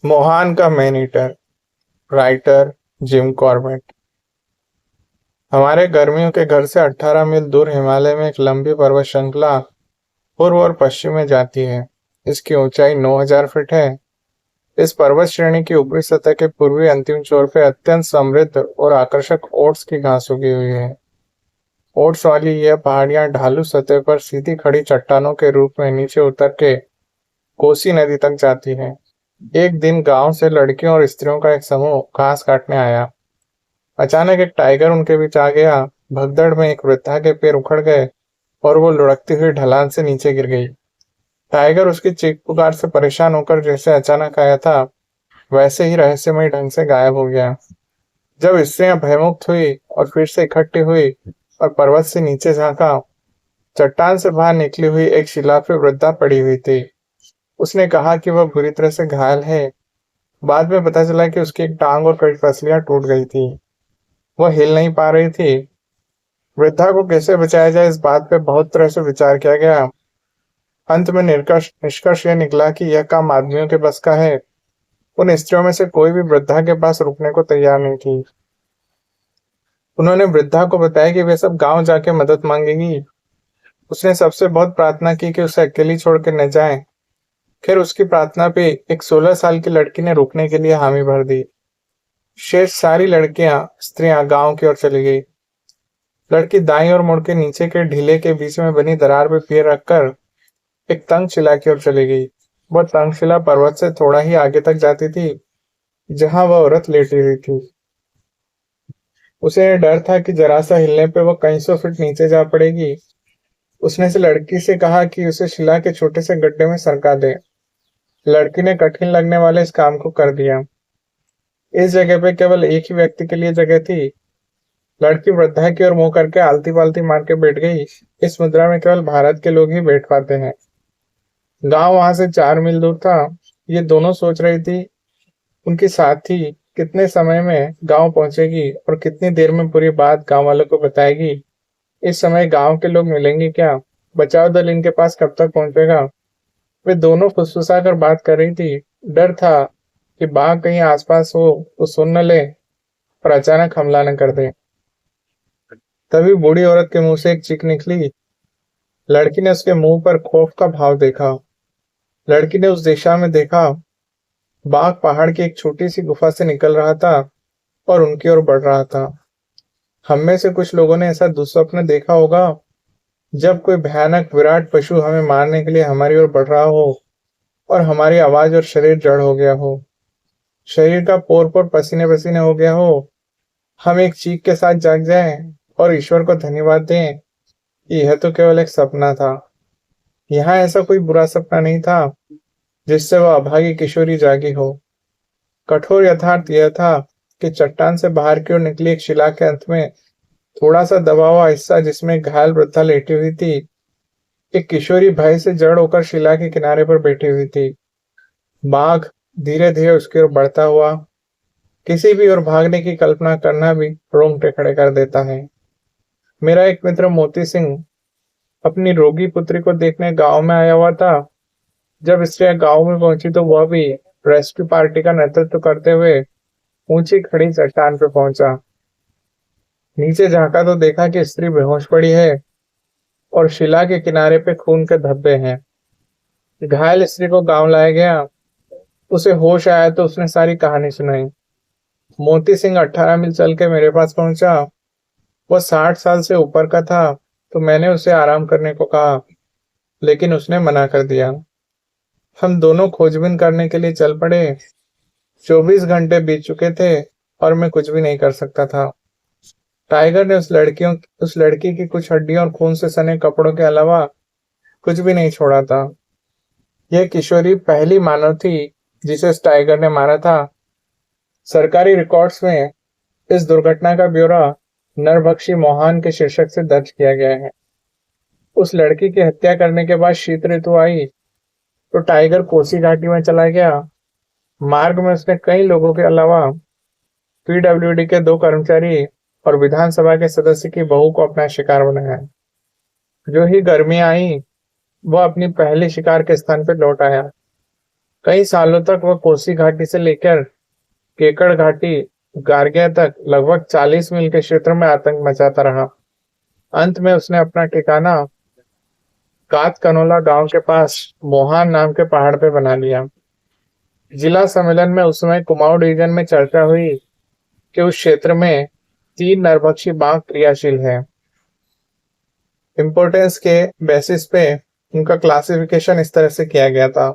मोहान का man eater. Writer Jim Corbett. हमारे गर्मियों के घर से 18 मील दूर हिमालय में एक लंबी पर्वत श्रृंखला पूर्व और पश्चिम में जाती है। इसकी ऊंचाई 9,000 फीट है। इस पर्वत श्रेणी की ऊपरी सतह के पूर्वी अंतिम छोर पे अत्यंत समृद्ध और आकर्षक ओट्स की घास उगी हुई है। ओट्स वाली यह पहाड़ियां ढालू सतह पर सीधी खड़ी चट्टानों के रूप में नीचे उतर के कोसी नदी तक जाती है। एक दिन गांव से लड़कियों और स्त्रियों का एक समूह घास काटने आया। अचानक एक टाइगर उनके बीच आ गया। भगदड़ में एक वृद्धा के पैर उखड़ गए और वो लुढ़कती हुई ढलान से नीचे गिर गई। टाइगर उसकी चीख पुकार से परेशान होकर जैसे अचानक आया था वैसे ही रहस्यमय ढंग से गायब हो गया। जब स्त्रियां भयमुक्त हुई और फिर से इकट्ठी हुई और पर्वत से नीचे झांका, चट्टान से बाहर निकली हुई एक शिला पे वृद्धा पड़ी हुई थी। उसने कहा कि वह बुरी तरह से घायल है। बाद में पता चला कि उसकी एक टांग और कई पसलियां टूट गई थी। वह हिल नहीं पा रही थी। वृद्धा को कैसे बचाया जाए इस बात पे बहुत तरह से विचार किया गया। अंत में निष्कर्ष यह निकला कि यह काम आदमियों के बस का है। उन स्त्रियों में से कोई भी वृद्धा के पास रुकने को तैयार नहीं थी। उन्होंने वृद्धा को बताया कि वे सब गांव जाके मदद मांगेगी। उसने सबसे बहुत प्रार्थना की कि उसे अकेली छोड़ के न जाए। खैर, उसकी प्रार्थना पे एक 16 साल की लड़की ने रुकने के लिए हामी भर दी। शेष सारी लड़कियां स्त्रियां गांव की ओर चली गई। लड़की दाईं ओर मुड़ के नीचे के ढीले के बीच में बनी दरार पे पैर रखकर एक तंग शिला की ओर चली गई। वह तंग शिला पर्वत से थोड़ा ही आगे तक जाती थी जहां वह औरत लेटी हुई थी। उसे यह डर था कि जरा सा हिलने पे वह कई सौ फीट नीचे जा पड़ेगी। उसने से लड़की से कहा कि उसे शिला के छोटे से गड्ढे में सरका दे। लड़की ने कठिन लगने वाले इस काम को कर दिया। इस जगह पे केवल एक ही व्यक्ति के लिए जगह थी। लड़की वृद्धा की ओर मुंह करके आलती पालती मार के बैठ गई। इस मुद्रा में केवल भारत के लोग ही बैठ पाते हैं। गांव वहां से 4 मील दूर था। ये दोनों सोच रही थी उनकी साथी कितने समय में गांव पहुंचेगी और कितनी देर में पूरी बात गांव वालों को बताएगी। इस समय गांव के लोग मिलेंगे क्या? बचाव दल इनके पास कब तक पहुंचेगा? वे दोनों फुसफुसा कर बात कर रही थी। डर था कि बाघ कहीं आसपास हो तो सुन न ले और अचानक हमला न कर दे। तभी बूढ़ी औरत के मुंह से एक चीख निकली। लड़की ने उसके मुंह पर खौफ का भाव देखा। लड़की ने उस दिशा में देखा। बाघ पहाड़ की एक छोटी सी गुफा से निकल रहा था और उनकी ओर बढ़ रहा था। हम में से कुछ लोगों ने ऐसा दुस्वप्न देखा होगा जब कोई भयानक विराट पशु हमें मारने के लिए हमारी ओर बढ़ रहा हो और हमारी आवाज और शरीर जड़ हो गया हो। शरीर का पोर पोर पसीने पसीने हो गया हो। हम एक चीख के साथ जाग जाएं और ईश्वर को धन्यवाद दें कि यह तो केवल एक सपना था। यहाँ ऐसा कोई बुरा सपना नहीं था जिससे वह अभागी किशोरी जागी हो। कठोर यथार्थ यह था कि चट्टान से बाहर की ओर निकली एक शिला के अंत में थोड़ा सा दबा हुआ हिस्सा जिसमें एक घायल वृद्धा लेटी हुई थी। एक किशोरी भय से जड़ होकर शिला के किनारे पर बैठी हुई थी। बाघ धीरे धीरे उसकी ओर बढ़ता हुआ। किसी भी ओर भागने की कल्पना करना भी रोंगटे खड़े कर देता है। मेरा एक मित्र मोती सिंह अपनी रोगी पुत्री को देखने गांव में आया हुआ था। जब स्त्रियां गांव में पहुंची तो वह भी रेस्क्यू पार्टी का नेतृत्व करते हुए ऊंची खड़ी चट्टान पर पहुंचा। नीचे झांका तो देखा कि स्त्री बेहोश पड़ी है और शिला के किनारे पे खून के धब्बे हैं। घायल स्त्री को गांव लाया गया। उसे होश आया तो उसने सारी कहानी सुनाई। मोती सिंह 18 मील चल के मेरे पास पहुंचा। वह 60 साल से ऊपर का था तो मैंने उसे आराम करने को कहा, लेकिन उसने मना कर दिया। हम दोनों खोजबीन करने के लिए चल पड़े। 24 घंटे बीत चुके थे और मैं कुछ भी नहीं कर सकता था। टाइगर ने उस लड़की की कुछ हड्डियों और खून से सने कपड़ों के अलावा कुछ भी नहीं छोड़ा था। यह किशोरी पहली मानव थी जिसे इस टाइगर ने मारा था। सरकारी रिकॉर्ड्स में इस दुर्घटना का ब्यौरा नरभक्षी मोहन के शीर्षक से दर्ज किया गया है। उस लड़की की हत्या करने के बाद शीत ऋतु आई तो टाइगर कोसी घाटी में चला गया। मार्ग में उसने कई लोगों के अलावा पीडब्ल्यूडी के 2 कर्मचारी और विधानसभा के सदस्य की बहू को अपना शिकार बनाया। जो ही गर्मियां आई वह अपनी पहले शिकार के स्थान पर लौट आया। कई सालों तक वह कोसी घाटी से लेकर केकड़ घाटी गार्गिया तक लगभग 40 मील के क्षेत्र में आतंक मचाता रहा। अंत में उसने अपना ठिकाना कात कनोला गांव के पास मोहान नाम के पहाड़ पे बना लिया। जिला सम्मेलन में उस समय कुमाऊं डिवीजन में चर्चा हुई कि उस क्षेत्र में 3 नरभक्षी बाघ क्रियाशील है। इम्पोर्टेंस के बेसिस पे उनका क्लासिफिकेशन इस तरह से किया गया था।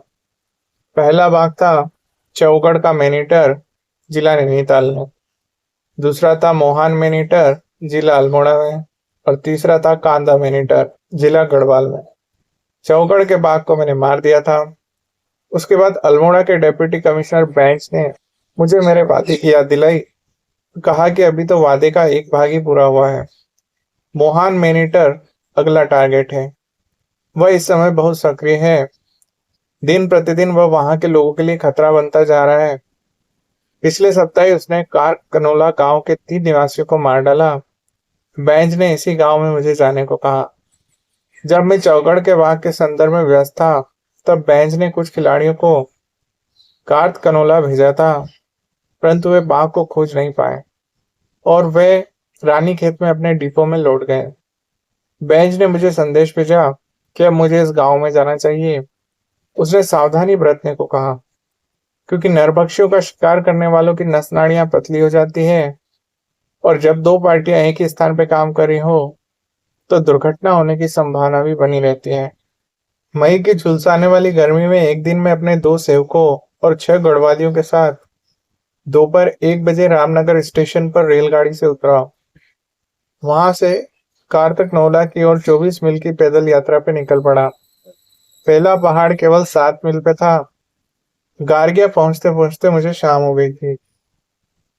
पहला बाघ था चौगढ़ का मैनीटर, जिला नैनीताल में। दूसरा था मोहान मैनीटर, जिला अल्मोड़ा में। और तीसरा था कांदा मैनीटर, जिला गढ़वाल में। चौगढ़ के बाघ को मैंने मार दिया था। उसके बाद अल्मोड़ा के डिप्टी कमिश्नर बेंच ने मुझे मेरे वादे की याद दिलाई। कहा कि अभी तो वादे का एक भाग ही पूरा हुआ है। मोहान मैनीटर अगला टारगेट है। वह इस समय बहुत सक्रिय है। दिन प्रतिदिन वह वहां के लोगों के लिए खतरा बनता जा रहा है। पिछले सप्ताह ही उसने कार कनोला गांव के 3 निवासियों को मार डाला। बेंच ने इसी गांव में मुझे जाने को कहा। जब मैं चौगढ़ के बाघ के संदर्भ में व्यस्त था, तब बेंच ने कुछ खिलाड़ियों को कार्त कनोला भेजा था, परंतु वे बाघ को खोज नहीं पाए और वे रानीखेत में अपने डिपो में लौट गए। बेंच ने मुझे संदेश भेजा कि अब मुझे इस गांव में जाना चाहिए। उसने सावधानी बरतने को कहा, क्योंकि नरभक्षियों का शिकार करने वालों की नस नाड़ियां पतली हो जाती है और जब 2 पार्टियां एक ही स्थान पर काम कर रही हो तो दुर्घटना होने की संभावना भी बनी रहती है। मई की झुलसाने वाली गर्मी में एक दिन मैं अपने 2 सेवकों और 6 गढ़वालियों के साथ दोपहर 1 बजे रामनगर स्टेशन पर रेलगाड़ी से उतरा। वहां से कार्तक नौला की ओर 24 मील की पैदल यात्रा पे निकल पड़ा। पहला पहाड़ केवल 7 मील पे था। गार्गिया पहुंचते पहुंचते मुझे शाम हो गई थी।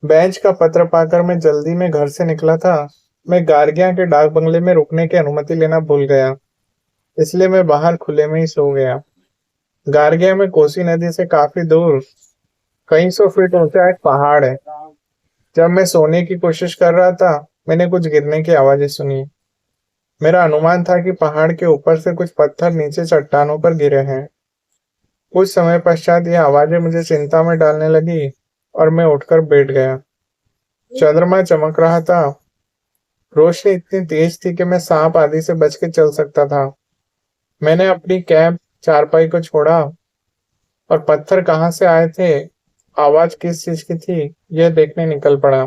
बेंच का पत्र पाकर मैं जल्दी में घर से निकला था। मैं गार्गिया के डाक बंगले में रुकने की अनुमति लेना भूल गया, इसलिए मैं बाहर खुले में ही सो गया। गार्गिया में कोसी नदी से काफी दूर कई सौ फीट ऊंचा एक पहाड़ है। जब मैं सोने की कोशिश कर रहा था, मैंने कुछ गिरने की आवाजें सुनी। मेरा अनुमान था कि पहाड़ के ऊपर से कुछ पत्थर नीचे चट्टानों पर गिरे हैं। कुछ समय पश्चात ये आवाजें मुझे चिंता में डालने लगी और मैं उठकर बैठ गया। चंद्रमा चमक रहा था। रोशनी इतनी तेज थी कि मैं सांप आदि से बच के चल सकता था। मैंने अपनी कैंप चारपाई को छोड़ा और पत्थर कहाँ से आए थे, आवाज किस चीज की थी, यह देखने निकल पड़ा।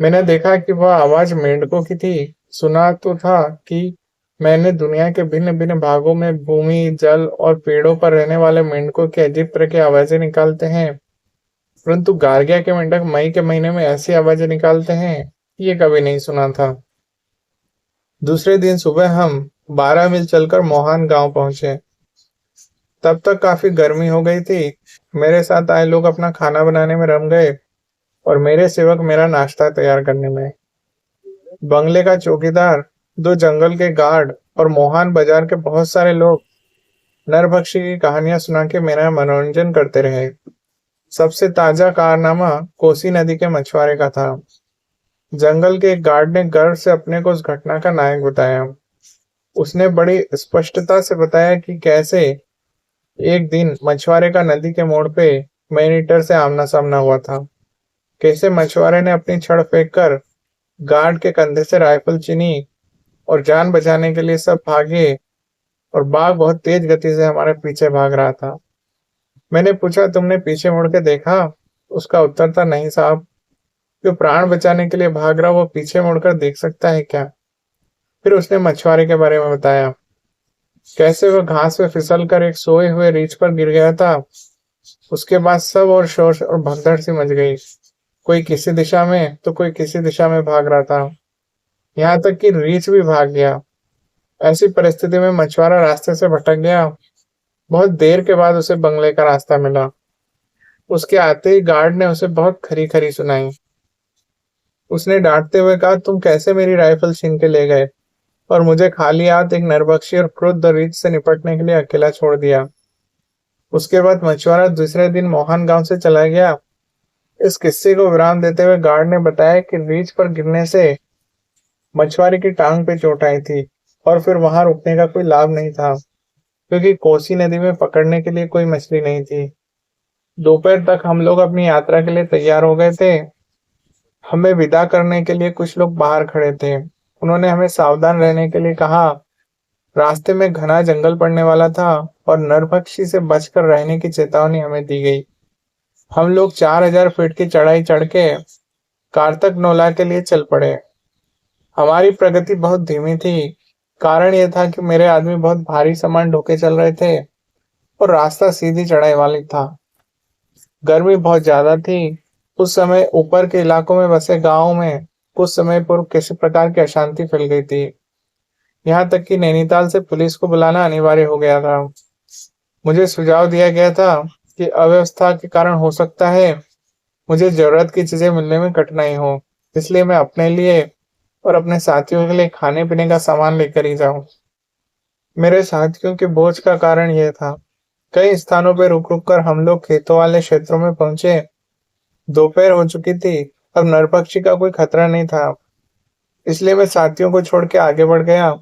मैंने देखा कि वह आवाज मेंढकों की थी। सुना तो था कि मैंने दुनिया के भिन्न भिन्न भागों में भूमि, जल और पेड़ों पर रहने वाले मेंढकों की अजीब तरह की आवाजें निकालते हैं, परंतु गार्गिया के मेंढक मई के महीने में ऐसी आवाजें निकालते हैं, ये कभी नहीं सुना था। दूसरे दिन सुबह हम 12 मील चलकर मोहान गांव पहुंचे। तब तक काफी गर्मी हो गई थी। मेरे साथ आए लोग अपना खाना बनाने में रम गए और मेरे सेवक मेरा नाश्ता तैयार करने में। बंगले का चौकीदार, 2 जंगल के गार्ड और मोहान बाजार के बहुत सारे लोग नरभक्षी की कहानियां सुना के मेरा मनोरंजन करते रहे। सबसे ताजा कारनामा कोसी नदी के मछुआरे का था। जंगल के एक गार्ड ने गर्व से अपने को उस घटना का नायक बताया। उसने बड़ी स्पष्टता से बताया कि कैसे एक दिन मछुआरे का नदी के मोड़ पे मैनीटर से आमना सामना हुआ था। कैसे मछुआरे ने अपनी छड़ फेंककर गार्ड के कंधे से राइफल छीनी और जान बचाने के लिए सब भागे और बाघ बहुत तेज गति से हमारे पीछे भाग रहा था। मैंने पूछा, तुमने पीछे मुड़ के देखा? उसका उत्तर था, नहीं साहब, जो प्राण बचाने के लिए भाग रहा वो पीछे मुड़कर देख सकता है क्या? फिर उसने मछुआरे के बारे में बताया, कैसे वह घास में फिसल कर एक सोए हुए रीछ पर गिर गया था। उसके बाद सब और शोर और भगदड़ सी मच गई। कोई किसी दिशा में तो कोई किसी दिशा में भाग रहा था, यहाँ तक कि रीछ भी भाग गया। ऐसी परिस्थिति में मछुआरा रास्ते से भटक गया। बहुत देर के बाद उसे बंगले का रास्ता मिला। उसके आते ही गार्ड ने उसे बहुत खरी खरी सुनाई। उसने डांटते हुए कहा, तुम कैसे मेरी राइफल छीन के ले गए और मुझे खाली हाथ एक नरभक्षी और क्रुद्ध रीछ से निपटने के लिए अकेला छोड़ दिया। उसके बाद मछुआरा दूसरे दिन मोहन गांव से चला गया। इस किस्से को विराम देते हुए गार्ड ने बताया कि रीछ पर गिरने से मछुआरे की टांग पे चोट आई थी और फिर वहां रुकने का कोई लाभ नहीं था, क्योंकि कोसी नदी में पकड़ने के लिए कोई मछली नहीं थी। दोपहर तक हम लोग अपनी यात्रा के लिए तैयार हो गए थे। हमें विदा करने के लिए कुछ लोग बाहर खड़े थे। उन्होंने हमें सावधान रहने के लिए कहा। रास्ते में घना जंगल पड़ने वाला था और नरभक्षी से बचकर रहने की चेतावनी हमें दी गई। हम लोग 4000 फीट की चढ़ाई चढ़ के कार्तक नोला के लिए चल पड़े। हमारी प्रगति बहुत धीमी थी। कारण यह था कि मेरे आदमी बहुत भारी सामान ढोके चल रहे थे और रास्ता सीधी चढ़ाई वाली था। गर्मी बहुत ज्यादा थी। उस समय ऊपर के इलाकों में बसे गांवों में कुछ समय पूर्व किसी प्रकार की अशांति फैल गई थी। यहाँ तक कि नैनीताल से पुलिस को बुलाना अनिवार्य हो गया था। मुझे सुझाव दिया गया था कि अव्यवस्था के कारण हो सकता है मुझे जरूरत की चीजें मिलने में कठिनाई हो, इसलिए मैं अपने लिए और अपने साथियों के लिए खाने पीने का सामान लेकर ही जाऊं। मेरे साथियों के बोझ का कारण यह था। कई स्थानों पर रुक रुक कर हम लोग खेतों वाले क्षेत्रों में पहुंचे। दोपहर हो चुकी थी। अब नरपक्षी का कोई खतरा नहीं था, इसलिए मैं साथियों को छोड़ के आगे बढ़ गया।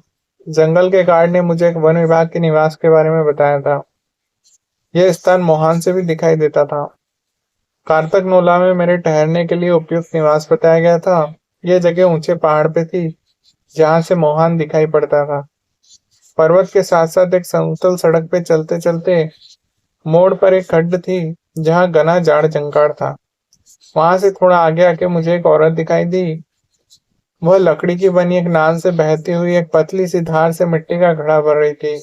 जंगल के गार्ड ने मुझे एक वन विभाग के निवास के बारे में बताया था। यह स्थान मोहान से भी दिखाई देता था। कार्तक नोला में मेरे ठहरने के लिए उपयुक्त निवास बताया गया था। यह जगह ऊंचे पहाड़ पे थी जहां से मोहान दिखाई पड़ता था। पर्वत के साथ साथ एक समतल सड़क पे चलते चलते मोड़ पर एक खड्ड थी जहां घना झाड़ जंगल था। वहां से थोड़ा आगे आके मुझे एक औरत दिखाई दी। वह लकड़ी की बनी एक नाल से बहती हुई एक पतली सी धार से मिट्टी का घड़ा भर रही थी।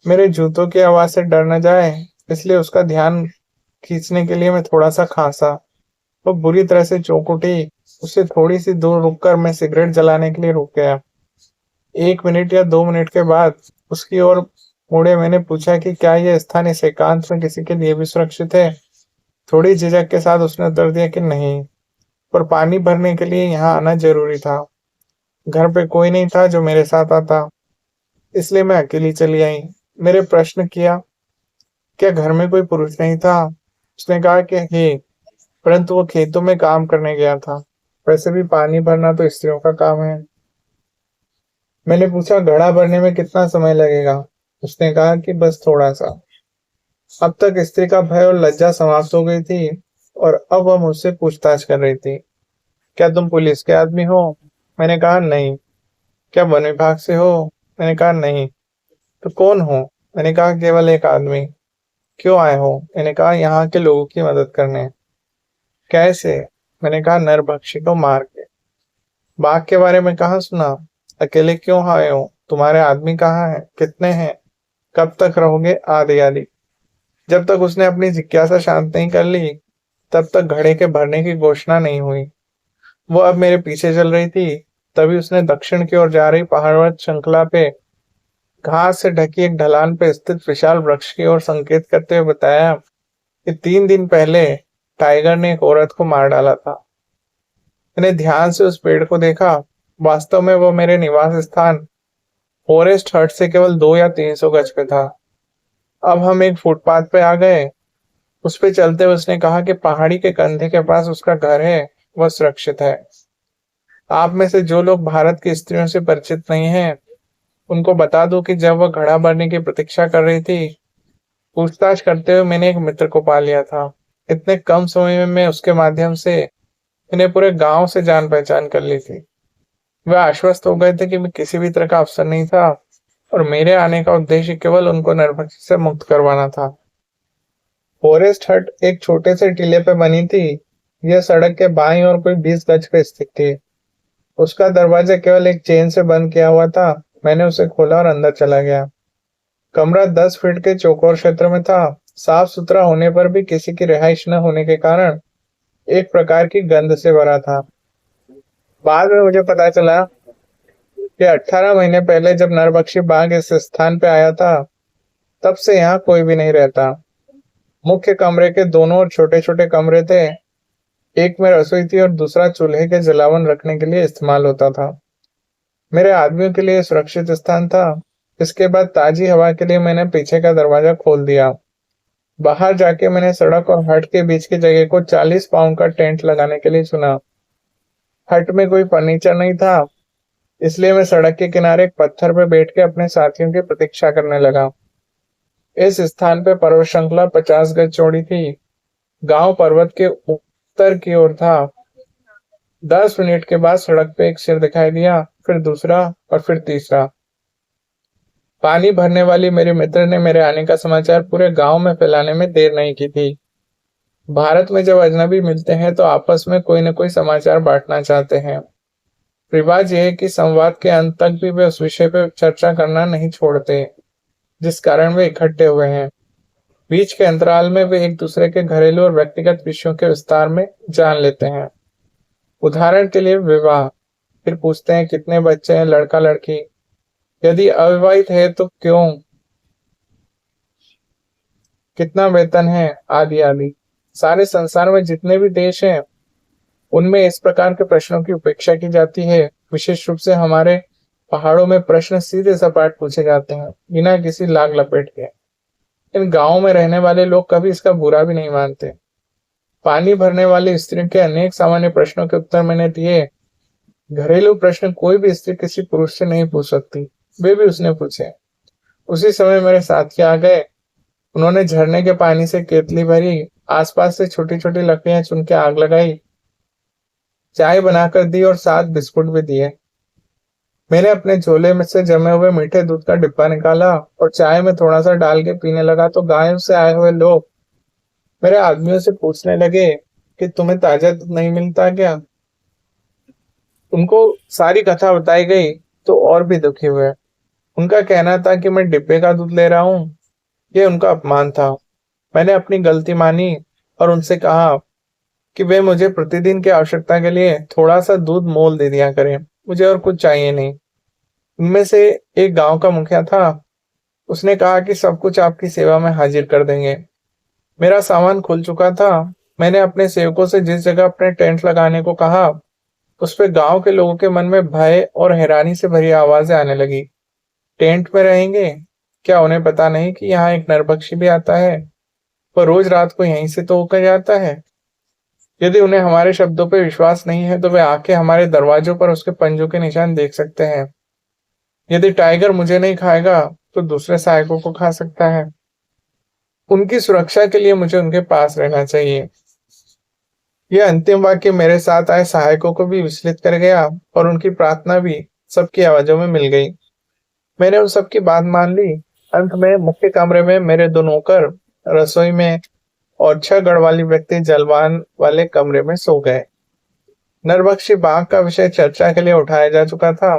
मेरे जूतों की आवाज से डर न जाए, इसलिए उसका ध्यान खींचने के लिए मैं थोड़ा सा खांसा। वो बुरी तरह से चौंक उठी। उससे थोड़ी सी दूर रुककर मैं सिगरेट जलाने के लिए रुक गया। 1 मिनट या 2 मिनट के बाद उसकी ओर मुड़े मैंने पूछा कि क्या यह स्थान इस एकांत में किसी के लिए भी सुरक्षित है। थोड़ी झिझक के साथ उसने उत्तर दिया कि नहीं, पर पानी भरने के लिए यहाँ आना जरूरी था। घर पे कोई नहीं था जो मेरे साथ आता, इसलिए मैं अकेली चली आई। मेरे प्रश्न किया, क्या घर में कोई पुरुष नहीं था? उसने कहा कि हे, परंतु वो खेतों में काम करने गया था। वैसे भी पानी भरना तो स्त्रियों का काम है। मैंने पूछा, घड़ा भरने में कितना समय लगेगा? उसने कहा कि बस थोड़ा सा। अब तक स्त्री का भय और लज्जा समाप्त हो गई थी और अब वह मुझसे पूछताछ कर रही थी। क्या तुम पुलिस के आदमी हो? मैंने कहा नहीं। क्या वन विभाग से हो? मैंने कहा नहीं। तो कौन हो? मैंने कहा केवल एक आदमी। क्यों आए हो? मैंने कहा यहाँ के लोगों की मदद करने। कैसे? मैंने कहा नरभक्षी को मार के। बाघ के बारे में कहाँ सुना? अकेले क्यों आए हो? तुम्हारे आदमी कहाँ हैं? कितने हैं? कब तक रहोगे? आदि आदि। जब तक उसने अपनी जिज्ञासा शांत नहीं कर ली तब तक घड़े के भरने की घोषणा नहीं हुई। वो अब मेरे पीछे चल रही थी। तभी उसने दक्षिण की ओर जा रही पहाड़वत श्रृंखला पे घास से ढकी एक ढलान पे स्थित विशाल वृक्ष की ओर संकेत करते हुए बताया कि 3 दिन पहले टाइगर ने एक औरत को मार डाला था। मैंने ध्यान से उस पेड़ को देखा। वास्तव में वो मेरे निवास स्थान फॉरेस्ट हट से केवल 200 या 300 गज पे था। अब हम एक फुटपाथ पे आ गए। उस पे चलते हुए उसने कहा कि पहाड़ी के कंधे के पास उसका घर है, वह सुरक्षित है। आप में से जो लोग भारत की स्त्रियों से परिचित नहीं हैं, उनको बता दूं कि जब वह घड़ा भरने की प्रतीक्षा कर रही थी, पूछताछ करते हुए मैंने एक मित्र को पा लिया था। इतने कम समय में मैं उसके माध्यम से मैंने पूरे गांव से जान पहचान कर ली थी। वह आश्वस्त हो गए थे कि मैं किसी भी तरह का अफसर नहीं था और मेरे आने का उद्देश्य केवल उनको नरभक्षी से मुक्त करवाना था। फॉरेस्ट हट एक छोटे से टीले पे बनी थी। यह सड़क के बाईं ओर कोई 20 गज पे स्थित थी। उसका दरवाजा केवल एक चेन से बंद किया हुआ था। मैंने उसे खोला और अंदर चला गया। कमरा 10 फीट के चौकोर क्षेत्र में था। साफ सुथरा होने पर भी किसी की रिहाइश न होने के कारण एक प्रकार की गंध से भरा था। बाद में मुझे पता चला कि 18 महीने पहले जब नरभक्षी बाघ इस स्थान पे आया था, तब से यहाँ कोई भी नहीं रहता। मुख्य कमरे के दोनों ओर छोटे छोटे कमरे थे। एक में रसोई थी और दूसरा चूल्हे के जलावन रखने के लिए इस्तेमाल होता था। मेरे आदमियों के लिए सुरक्षित स्थान था। इसके बाद ताजी हवा के लिए मैंने पीछे का दरवाजा खोल दिया। बाहर जाके मैंने सड़क और हट के बीच की जगह को 40 पाउंड का टेंट लगाने के लिए चुना। हट में कोई फर्नीचर नहीं था, इसलिए मैं सड़क के किनारे एक पत्थर पर बैठ के अपने साथियों की प्रतीक्षा करने लगा। इस स्थान पे पर्वत श्रृंखला 50 गज चौड़ी थी। गांव पर्वत के उत्तर की ओर था। 10 मिनट के बाद सड़क पे एक सिर दिखाई दिया, फिर दूसरा और फिर तीसरा। पानी भरने वाली मेरे मित्र ने मेरे आने का समाचार पूरे गांव में फैलाने में देर नहीं की थी। भारत में जब अजनबी मिलते हैं तो आपस में कोई न कोई समाचार बांटना चाहते हैं। रिवाज यह है कि संवाद के अंत तक भी वे उस विषय पर चर्चा करना नहीं छोड़ते जिस कारण वे इकट्ठे हुए हैं। बीच के अंतराल में वे एक दूसरे के घरेलू और व्यक्तिगत विषयों के विस्तार में जान लेते हैं। उदाहरण के लिए विवाह, फिर पूछते हैं कितने बच्चे हैं, लड़का लड़की, यदि अविवाहित है तो क्यों, कितना वेतन है, आदि आदि। सारे संसार में जितने भी देश हैं उनमें इस प्रकार के प्रश्नों की उपेक्षा की जाती है। विशेष रूप से हमारे पहाड़ों में प्रश्न सीधे सपाट पूछे जाते हैं, बिना किसी लाग लपेट के। इन गांवों में रहने वाले लोग कभी इसका बुरा भी नहीं मानते। पानी भरने वाली स्त्री के अनेक सामान्य प्रश्नों के उत्तर मैंने दिए। घरेलू प्रश्न कोई भी स्त्री किसी पुरुष से नहीं पूछ सकती, वे भी उसने पूछे। उसी समय मेरे साथी आ गए। उन्होंने झरने के पानी से केतली भरी, आसपास से छोटी छोटी लकड़ियां चुन के आग लगाई, चाय बनाकर दी और साथ बिस्कुट भी दिए। मैंने अपने झोले में से जमे हुए मीठे दूध का डिब्बा निकाला और चाय में थोड़ा सा डाल के पीने लगा तो गायों से आए हुए लोग मेरे आदमियों से पूछने लगे कि तुम्हें ताजा दूध नहीं मिलता क्या। उनको सारी कथा बताई गई तो और भी दुखी हुए। उनका कहना था कि मैं डिब्बे का दूध ले रहा हूँ। यह उनका अपमान था। मैंने अपनी गलती मानी और उनसे कहा कि वे मुझे प्रतिदिन की आवश्यकता के लिए थोड़ा सा दूध मोल दे दिया करें, मुझे और कुछ चाहिए नहीं। उनमें से एक गांव का मुखिया था। उसने कहा कि सब कुछ आपकी सेवा में हाजिर कर देंगे। मेरा सामान खुल चुका था। मैंने अपने सेवकों से जिस जगह अपने टेंट लगाने को कहा उस पे गांव के लोगों के मन में भय और हैरानी से भरी आवाजें आने लगी। टेंट में रहेंगे? क्या उन्हें पता नहीं कि यहाँ एक नरभक्षी भी आता है? वह रोज रात को यहीं से तो होकर जाता है। यदि उन्हें हमारे शब्दों पर विश्वास नहीं है तो वे आके हमारे दरवाजों पर उसके पंजों के निशान देख सकते हैं। यदि टाइगर मुझे नहीं खाएगा तो दूसरे सहायकों को खा सकता है। उनकी सुरक्षा के लिए मुझे उनके पास रहना चाहिए। यह अंतिम वाक्य मेरे साथ आए सहायकों को भी विचलित कर गया और उनकी प्रार्थना भी सबकी आवाजों में मिल गई। मैंने उन सबकी बात मान ली। अंत में मुख्य कमरे में मेरे दो नौकर रसोई में और 6 गढ़ वाली व्यक्ति जलवान वाले कमरे में सो गए। नरभक्षी बाघ का विषय चर्चा के लिए उठाया जा चुका था।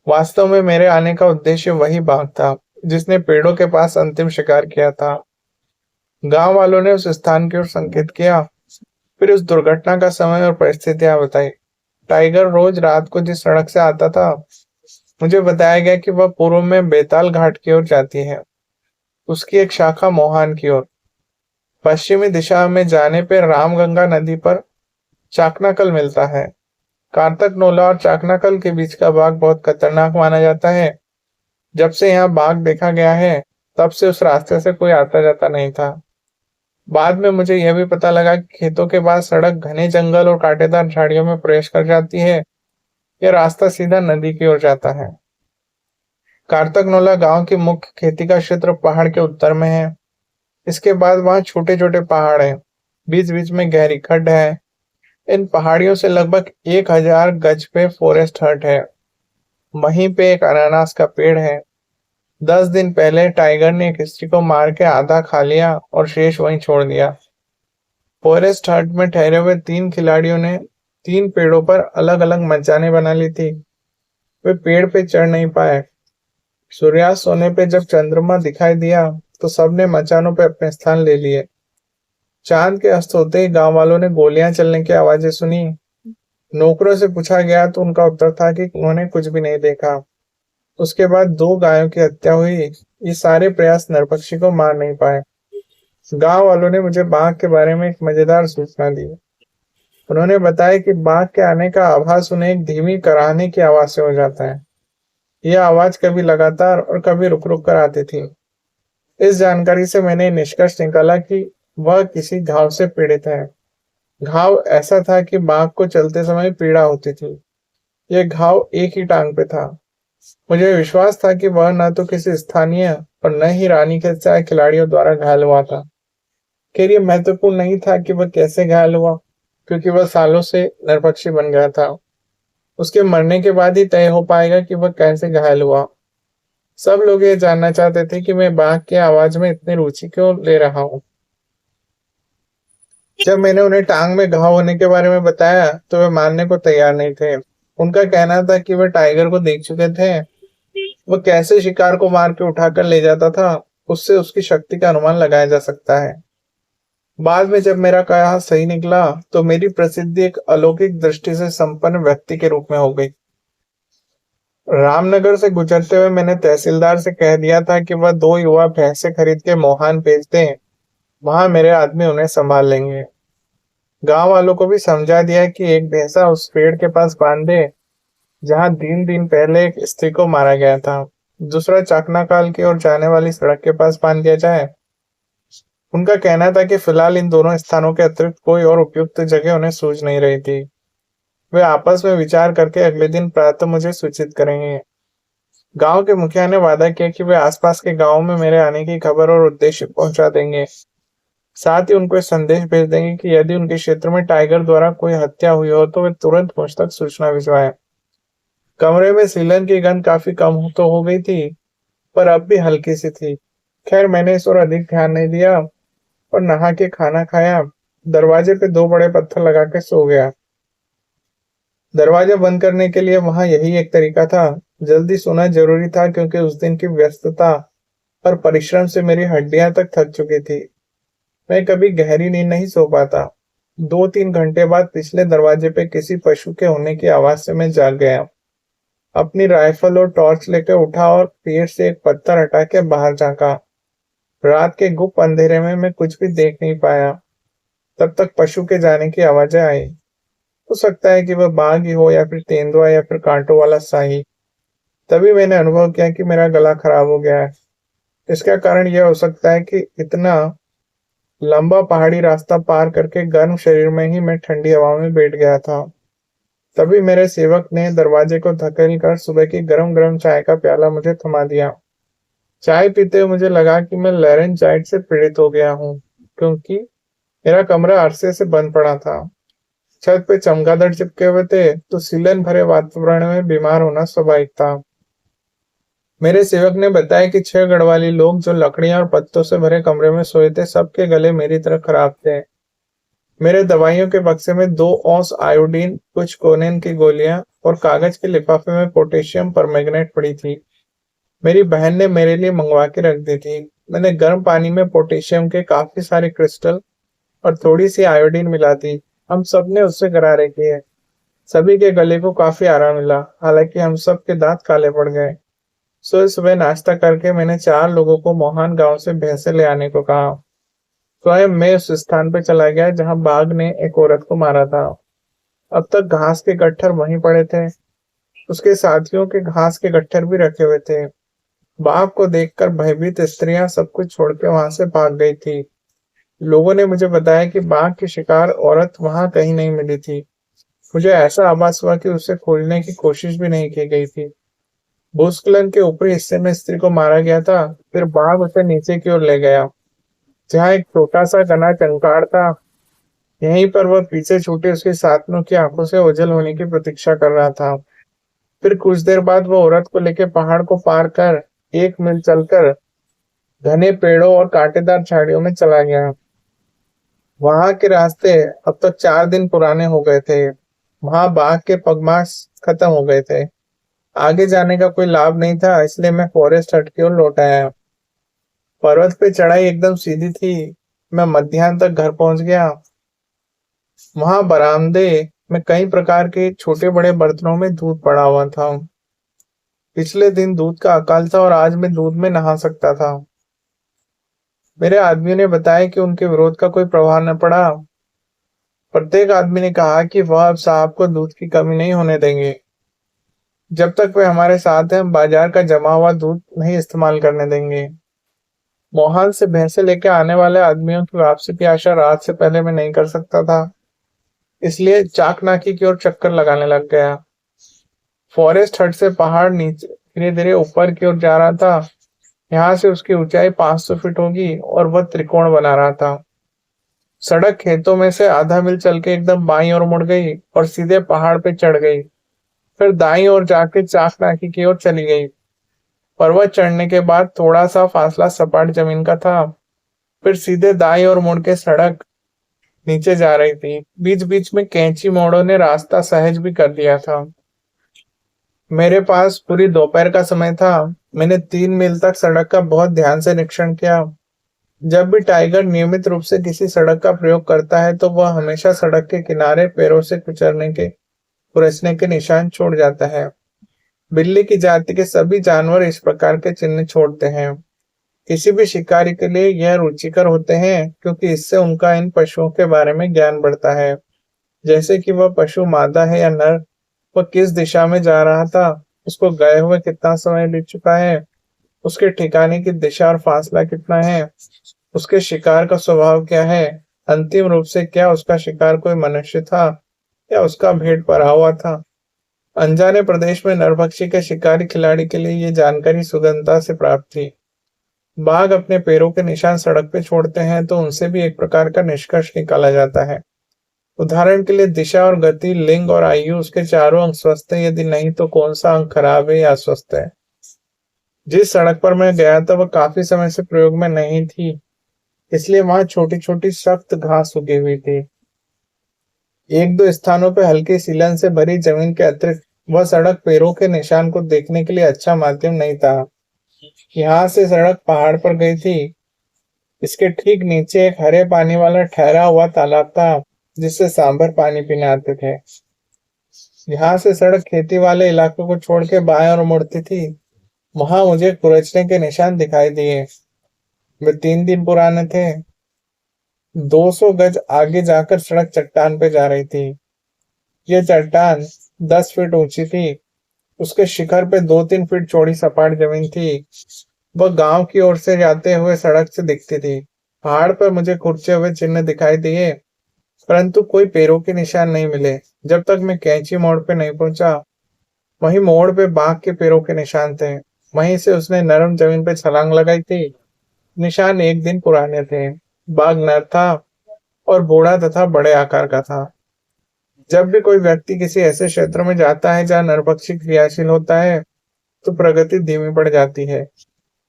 वास्तव में मेरे आने का उद्देश्य वही बाघ था जिसने पेड़ों के पास अंतिम शिकार किया था। गांव वालों ने उस स्थान की ओर संकेत किया, फिर उस दुर्घटना का समय और परिस्थितियां बताई। टाइगर रोज रात को जिस सड़क से आता था मुझे बताया गया कि वह पूर्व में बेताल घाट की ओर जाती है, उसकी एक शाखा मोहान की ओर। पश्चिमी दिशा में जाने पर रामगंगा नदी पर चाकनाकल मिलता है। कार्तक नोला और चाकनाकल के बीच का भाग बहुत खतरनाक माना जाता है। जब से यहाँ बाघ देखा गया है तब से उस रास्ते से कोई आता जाता नहीं था। बाद में मुझे यह भी पता लगा कि खेतों के बाद सड़क घने जंगल और कांटेदार झाड़ियों में प्रवेश कर जाती है। यह रास्ता सीधा नदी की ओर जाता है। कार्तक नोला गांव की मुख्य खेती का क्षेत्र पहाड़ के उत्तर में है। इसके बाद वहां छोटे छोटे पहाड़ हैं, बीच बीच में गहरी खड्ड है। इन पहाड़ियों से लगभग 1000 गज पे फॉरेस्ट हट है। वहीं पे एक अनानास का पेड़ है। 10 दिन पहले टाइगर ने एक स्त्री को मार के आधा खा लिया और शेष वहीं छोड़ दिया। फॉरेस्ट हट में ठहरे हुए 3 खिलाड़ियों ने 3 पेड़ों पर अलग अलग मंचाने बना ली थी। वे पेड़ पे चढ़ नहीं पाए। सूर्यास्त होने पे जब चंद्रमा दिखाई दिया तो सबने मचानों पे अपने स्थान ले लिए। चांद के अस्त होते ही गांव वालों ने गोलियां चलने की आवाजें सुनी। नौकरों से पूछा गया तो उनका उत्तर था कि उन्होंने कुछ भी नहीं देखा। उसके बाद 2 गायों की हत्या हुई। ये सारे प्रयास नरभक्षी को मार नहीं पाए। गांव वालों ने मुझे बाघ के बारे में एक मजेदार सूचना दी। उन्होंने बताया कि बाघ के आने का आभास उन्हें एक धीमी कराहने की आवाज से हो जाता है। यह आवाज कभी लगातार और कभी रुक रुक कर आती थी। इस जानकारी से मैंने निष्कर्ष निकाला कि वह किसी घाव से पीड़ित है। घाव ऐसा था कि बाघ को चलते समय पीड़ा होती थी। यह घाव एक ही टांग पे था। मुझे विश्वास था कि वह न तो किसी स्थानीय और न ही रानी के चाय खिलाड़ियों द्वारा घायल हुआ था। खैर ये महत्वपूर्ण नहीं था कि वह कैसे घायल हुआ, क्योंकि वह सालों से नरभक्षी बन गया था। उसके मरने के बाद ही तय हो पाएगा कि वह कैसे घायल हुआ। सब लोग ये जानना चाहते थे कि मैं बाघ की आवाज में इतनी रुचि क्यों ले रहा हूँ। जब मैंने उन्हें टांग में घाव होने के बारे में बताया तो वे मानने को तैयार नहीं थे। उनका कहना था कि वे टाइगर को देख चुके थे। वह कैसे शिकार को मार के उठाकर ले जाता था, उससे उसकी शक्ति का अनुमान लगाया जा सकता है। बाद में जब मेरा कहा सही निकला तो मेरी प्रसिद्धि एक अलौकिक दृष्टि से संपन्न व्यक्ति के रूप में हो गई। रामनगर से गुजरते हुए मैंने तहसीलदार से कह दिया था कि वह 2 युवा भैंसे खरीद के मोहान भेज दें। वहां मेरे आदमी उन्हें संभाल लेंगे। गांव वालों को भी समझा दिया कि एक भैंसा उस पेड़ के पास बांध दे जहां 3 दिन पहले एक स्त्री को मारा गया था। दूसरा चाकनाकाल की ओर जाने वाली सड़क के पास बांध दिया जाए। उनका कहना था कि फिलहाल इन दोनों स्थानों के अतिरिक्त कोई और उपयुक्त जगह उन्हें सूझ नहीं रही थी। वे आपस में विचार करके अगले दिन प्रातः मुझे सूचित करेंगे। गांव के मुखिया ने वादा किया कि वे आसपास के गांवों में मेरे आने की खबर और उद्देश्य पहुंचा देंगे। साथ ही उनको संदेश भेज देंगे कि यदि उनके क्षेत्र में टाइगर द्वारा कोई हत्या हुई हो तो वे तुरंत मुझ तक सूचना भिजवाएं। कमरे में सीलन की गंध काफी कम तो हो गई थी, पर अब भी हल्की सी थी। खैर मैंने इस ओर अधिक ध्यान नहीं दिया और नहा के खाना खाया। दरवाजे पे 2 बड़े पत्थर लगा के सो गया। दरवाजा बंद करने के लिए वहां यही एक तरीका था। जल्दी सोना जरूरी था क्योंकि उस दिन की व्यस्तता और परिश्रम से मेरी हड्डियां तक थक चुकी थी। मैं कभी गहरी नींद नहीं सो पाता। 2-3 घंटे बाद पिछले दरवाजे पे किसी पशु के होने की आवाज से मैं जाग गया। अपनी राइफल और टॉर्च लेकर उठा और पेड़ से एक पत्थर हटा के बाहर झांका। रात के गुप्त अंधेरे में मैं कुछ भी देख नहीं पाया। तब तक पशु के जाने की आवाजें आई। हो सकता है कि वह बाघ ही हो या फिर तेंदुआ या फिर कांटों वाला शाही। तभी मैंने अनुभव किया कि मेरा गला खराब हो गया है। इसका कारण यह हो सकता है कि इतना लंबा पहाड़ी रास्ता पार करके गर्म शरीर में ही मैं ठंडी हवा में बैठ गया था। तभी मेरे सेवक ने दरवाजे को धकेल कर सुबह की गरम गरम चाय का प्याला मुझे थमा दिया। चाय पीते हुए मुझे लगा कि मैं लैरेंजाइटिस से पीड़ित हो गया हूँ, क्योंकि मेरा कमरा अरसे से बंद पड़ा था। छत पे चमगादड़ चिपके हुए थे तो सीलन भरे वातावरण में बीमार होना स्वाभाविक था। मेरे सेवक ने बताया कि 6 गढ़वाली लोग जो लकड़ियां और पत्तों से भरे कमरे में सोए थे, सबके गले मेरी तरह खराब थे। मेरे दवाइयों के बक्से में 2 औंस आयोडीन, कुछ कोनेन की गोलियां और कागज के लिफाफे में पोटेशियम परमैंगनेट पड़ी थी। मेरी बहन ने मेरे लिए मंगवा के रख दी थी। मैंने गर्म पानी में पोटेशियम के काफी सारे क्रिस्टल और थोड़ी सी आयोडीन मिला दी। हम सब ने उससे गरारे किए। सभी के गले को काफी आराम मिला, हालांकि हम सब के दांत काले पड़ गए। सुबह सुबह नाश्ता करके मैंने 4 लोगों को मोहन गांव से भैंसे ले आने को कहा। स्वयं मैं उस स्थान पर चला गया जहां बाघ ने एक औरत को मारा था। अब तक घास के गट्ठर वहीं पड़े थे। उसके साथियों के घास के गट्ठर भी रखे हुए थे। बाघ को देखकर भयभीत स्त्रियां सब कुछ छोड़ के वहां से भाग गई थी। लोगों ने मुझे बताया कि बाघ की शिकार औरत वहां कहीं नहीं मिली थी। मुझे ऐसा आभास हुआ कि उसे खोजने की कोशिश भी नहीं की गई थी। भूस्खलन के ऊपरी हिस्से में स्त्री को मारा गया था, फिर बाघ उसे नीचे की ओर ले गया जहाँ एक छोटा सा घना कंकाड़ था। यहीं पर वह पीछे छूटे उसके साथियों की आंखों से ओझल होने की प्रतीक्षा कर रहा था। फिर कुछ देर बाद वह औरत को लेकर पहाड़ को पार कर 1 मील चलकर घने पेड़ों और कांटेदार झाड़ियों में चला गया। वहां के रास्ते अब तक 4 दिन पुराने हो गए थे। वहां बाघ के पगमार्क खत्म हो गए थे। आगे जाने का कोई लाभ नहीं था, इसलिए मैं फॉरेस्ट हट की ओर लौट आया। पर्वत पे चढ़ाई एकदम सीधी थी। मैं मध्याह्न तक घर पहुंच गया। वहां बरामदे में कई प्रकार के छोटे बड़े बर्तनों में दूध पड़ा हुआ था। पिछले दिन दूध का अकाल था और आज मैं दूध में नहा सकता था। मेरे आदमी ने बताया कि उनके विरोध का कोई प्रभाव न पड़ा। प्रत्येक आदमी ने कहा कि वह अब साहब को दूध की कमी नहीं होने देंगे। जब तक वे हमारे साथ हैं, हम बाजार का जमा हुआ दूध नहीं इस्तेमाल करने देंगे। मोहाल से भैंसे लेकर आने वाले आदमियों की वापसी की आशा रात से पहले मैं नहीं कर सकता था, इसलिए चाकनाकी की ओर चक्कर लगाने लग गया। फॉरेस्ट हट से पहाड़ नीचे धीरे धीरे ऊपर की ओर जा रहा था। यहाँ से उसकी ऊंचाई 500 फीट होगी और वह त्रिकोण बना रहा था। सड़क खेतों में से आधा मील चल के एकदम बाईं ओर मुड़ गई और सीधे पहाड़ पे चढ़ गई। फिर दाईं ओर जाके चाक नाकी की ओर चली गई। पर्वत चढ़ने के बाद थोड़ा सा फासला सपाट जमीन का था। फिर सीधे दाईं ओर मुड़ के सड़क नीचे जा रही थी। बीच बीच में कैंची मोड़ों ने रास्ता सहज भी कर दिया था। मेरे पास पूरी दोपहर का समय था। मैंने 3 मील तक सड़क का बहुत ध्यान से निरीक्षण किया। जब भी टाइगर नियमित रूप से किसी सड़क का प्रयोग करता है तो वह हमेशा सड़क के किनारे पैरों से कुचलने के खुरचने के निशान छोड़ जाता है। बिल्ली की जाति के सभी जानवर इस प्रकार के चिन्ह छोड़ते हैं। किसी भी शिकारी के लिए यह रुचिकर होते हैं क्योंकि इससे उनका इन पशुओं के बारे में ज्ञान बढ़ता है, जैसे कि वह पशु मादा है या नर, वह किस दिशा में जा रहा था, उसको गए हुए कितना समय बीत चुका है, उसके ठिकाने की दिशा और फासला कितना है, उसके शिकार का स्वभाव क्या है, अंतिम रूप से क्या उसका शिकार कोई मनुष्य था या उसका भेड़ पड़ा हुआ था। अनजाने प्रदेश में नरभक्षी के शिकारी खिलाड़ी के लिए ये जानकारी सुगमता से प्राप्त थी। बाघ अपने पैरों के निशान सड़क पे छोड़ते हैं तो उनसे भी एक प्रकार का निष्कर्ष निकाला जाता है। उदाहरण के लिए दिशा और गति, लिंग और आयु, उसके चारों अंग स्वस्थ है, यदि नहीं तो कौन सा अंग खराब है या अस्वस्थ है। जिस सड़क पर मैं गया था वह काफी समय से प्रयोग में नहीं थी, इसलिए वहां छोटी छोटी सख्त घास उगी हुई थी। एक दो स्थानों पर हल्की सीलन से भरी जमीन के अतिरिक्त वह सड़क पैरों के निशान को देखने के लिए अच्छा माध्यम नहीं था। यहाँ से सड़क पहाड़ पर गई थी। इसके ठीक नीचे एक हरे पानी वाला ठहरा हुआ तालाब था जिससे सांभर पानी पीने आते थे। यहाँ से सड़क खेती वाले इलाकों को छोड़ के बाएं ओर मुड़ती थी। वहां मुझे खुरचने के निशान दिखाई दिए। वे 3 दिन पुराने थे। 200 गज आगे जाकर सड़क चट्टान पे जा रही थी। यह चट्टान 10 फीट ऊंची थी। उसके शिखर पे 2-3 फीट चौड़ी सपाट जमीन थी। वह गांव की ओर से जाते हुए सड़क से दिखती थी। पहाड़ पर मुझे खुरचे हुए चिन्ह दिखाई दिए, परंतु कोई पैरों के निशान नहीं मिले जब तक मैं कैंची मोड़ पे नहीं पहुंचा। वहीं मोड़ पे बाघ के पैरों के निशान थे। वहीं से उसने नरम जमीन पे छलांग लगाई थी। निशान 1 दिन पुराने थे। बाघ नर था और बूढ़ा तथा बड़े आकार का था। जब भी कोई व्यक्ति किसी ऐसे क्षेत्र में जाता है जहाँ नरभक्षी क्रियाशील होता है तो प्रगति धीमी पड़ जाती है।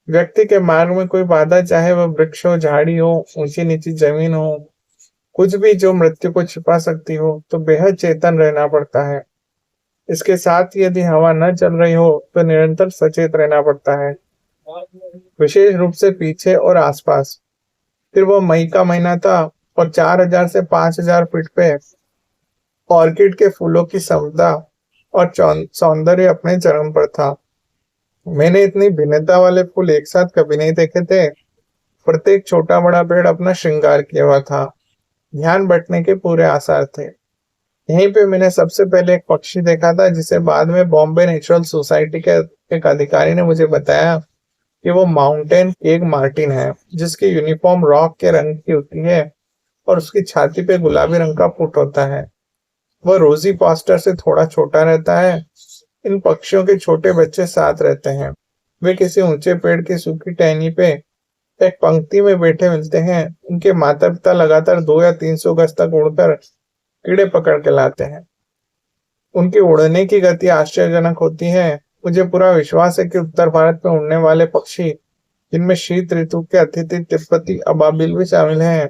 व्यक्ति के मार्ग में कोई बाधा, चाहे वह वृक्ष हो, झाड़ी हो, ऊंची नीची जमीन हो, कुछ भी जो मृत्यु को छिपा सकती हो, तो बेहद चेतन रहना पड़ता है। इसके साथ ही यदि हवा न चल रही हो तो निरंतर सचेत रहना पड़ता है, विशेष रूप से पीछे और आसपास। फिर वो मई का महीना था और 4000 से 5000 फीट पे ऑर्किड के फूलों की समता और सौंदर्य अपने चरम पर था। मैंने इतनी भिन्नता वाले फूल एक साथ कभी नहीं देखे थे। प्रत्येक छोटा बड़ा पेड़ अपना श्रृंगार किया हुआ था। ध्यान बंटने के पूरे आसार थे। यहीं पे मैंने सबसे पहले एक पक्षी देखा था जिसे बाद में बॉम्बे नेचुरल सोसाइटी के एक अधिकारी ने मुझे बताया कि वो माउंटेन एक मार्टिन है जिसकी यूनिफॉर्म रॉक के रंग की होती है और उसकी छाती पे गुलाबी रंग का पुट होता है। वह रोजी पास्टर से थोड़ा छोटा रहता है। इन पक्षियों के छोटे बच्चे साथ रहते हैं। वे किसी ऊंचे पेड़ की सूखी टहनी पे एक पंक्ति में बैठे मिलते हैं। उनके माता पिता लगातार 200 या 300 गज तक उड़कर कीड़े पकड़ के लाते हैं। उनकी उड़ने की गति आश्चर्यजनक होती है। मुझे पूरा विश्वास है कि उत्तर भारत में उड़ने वाले पक्षी, जिनमें शीत ऋतु के अतिथि तिब्बती अबाबिल भी शामिल हैं,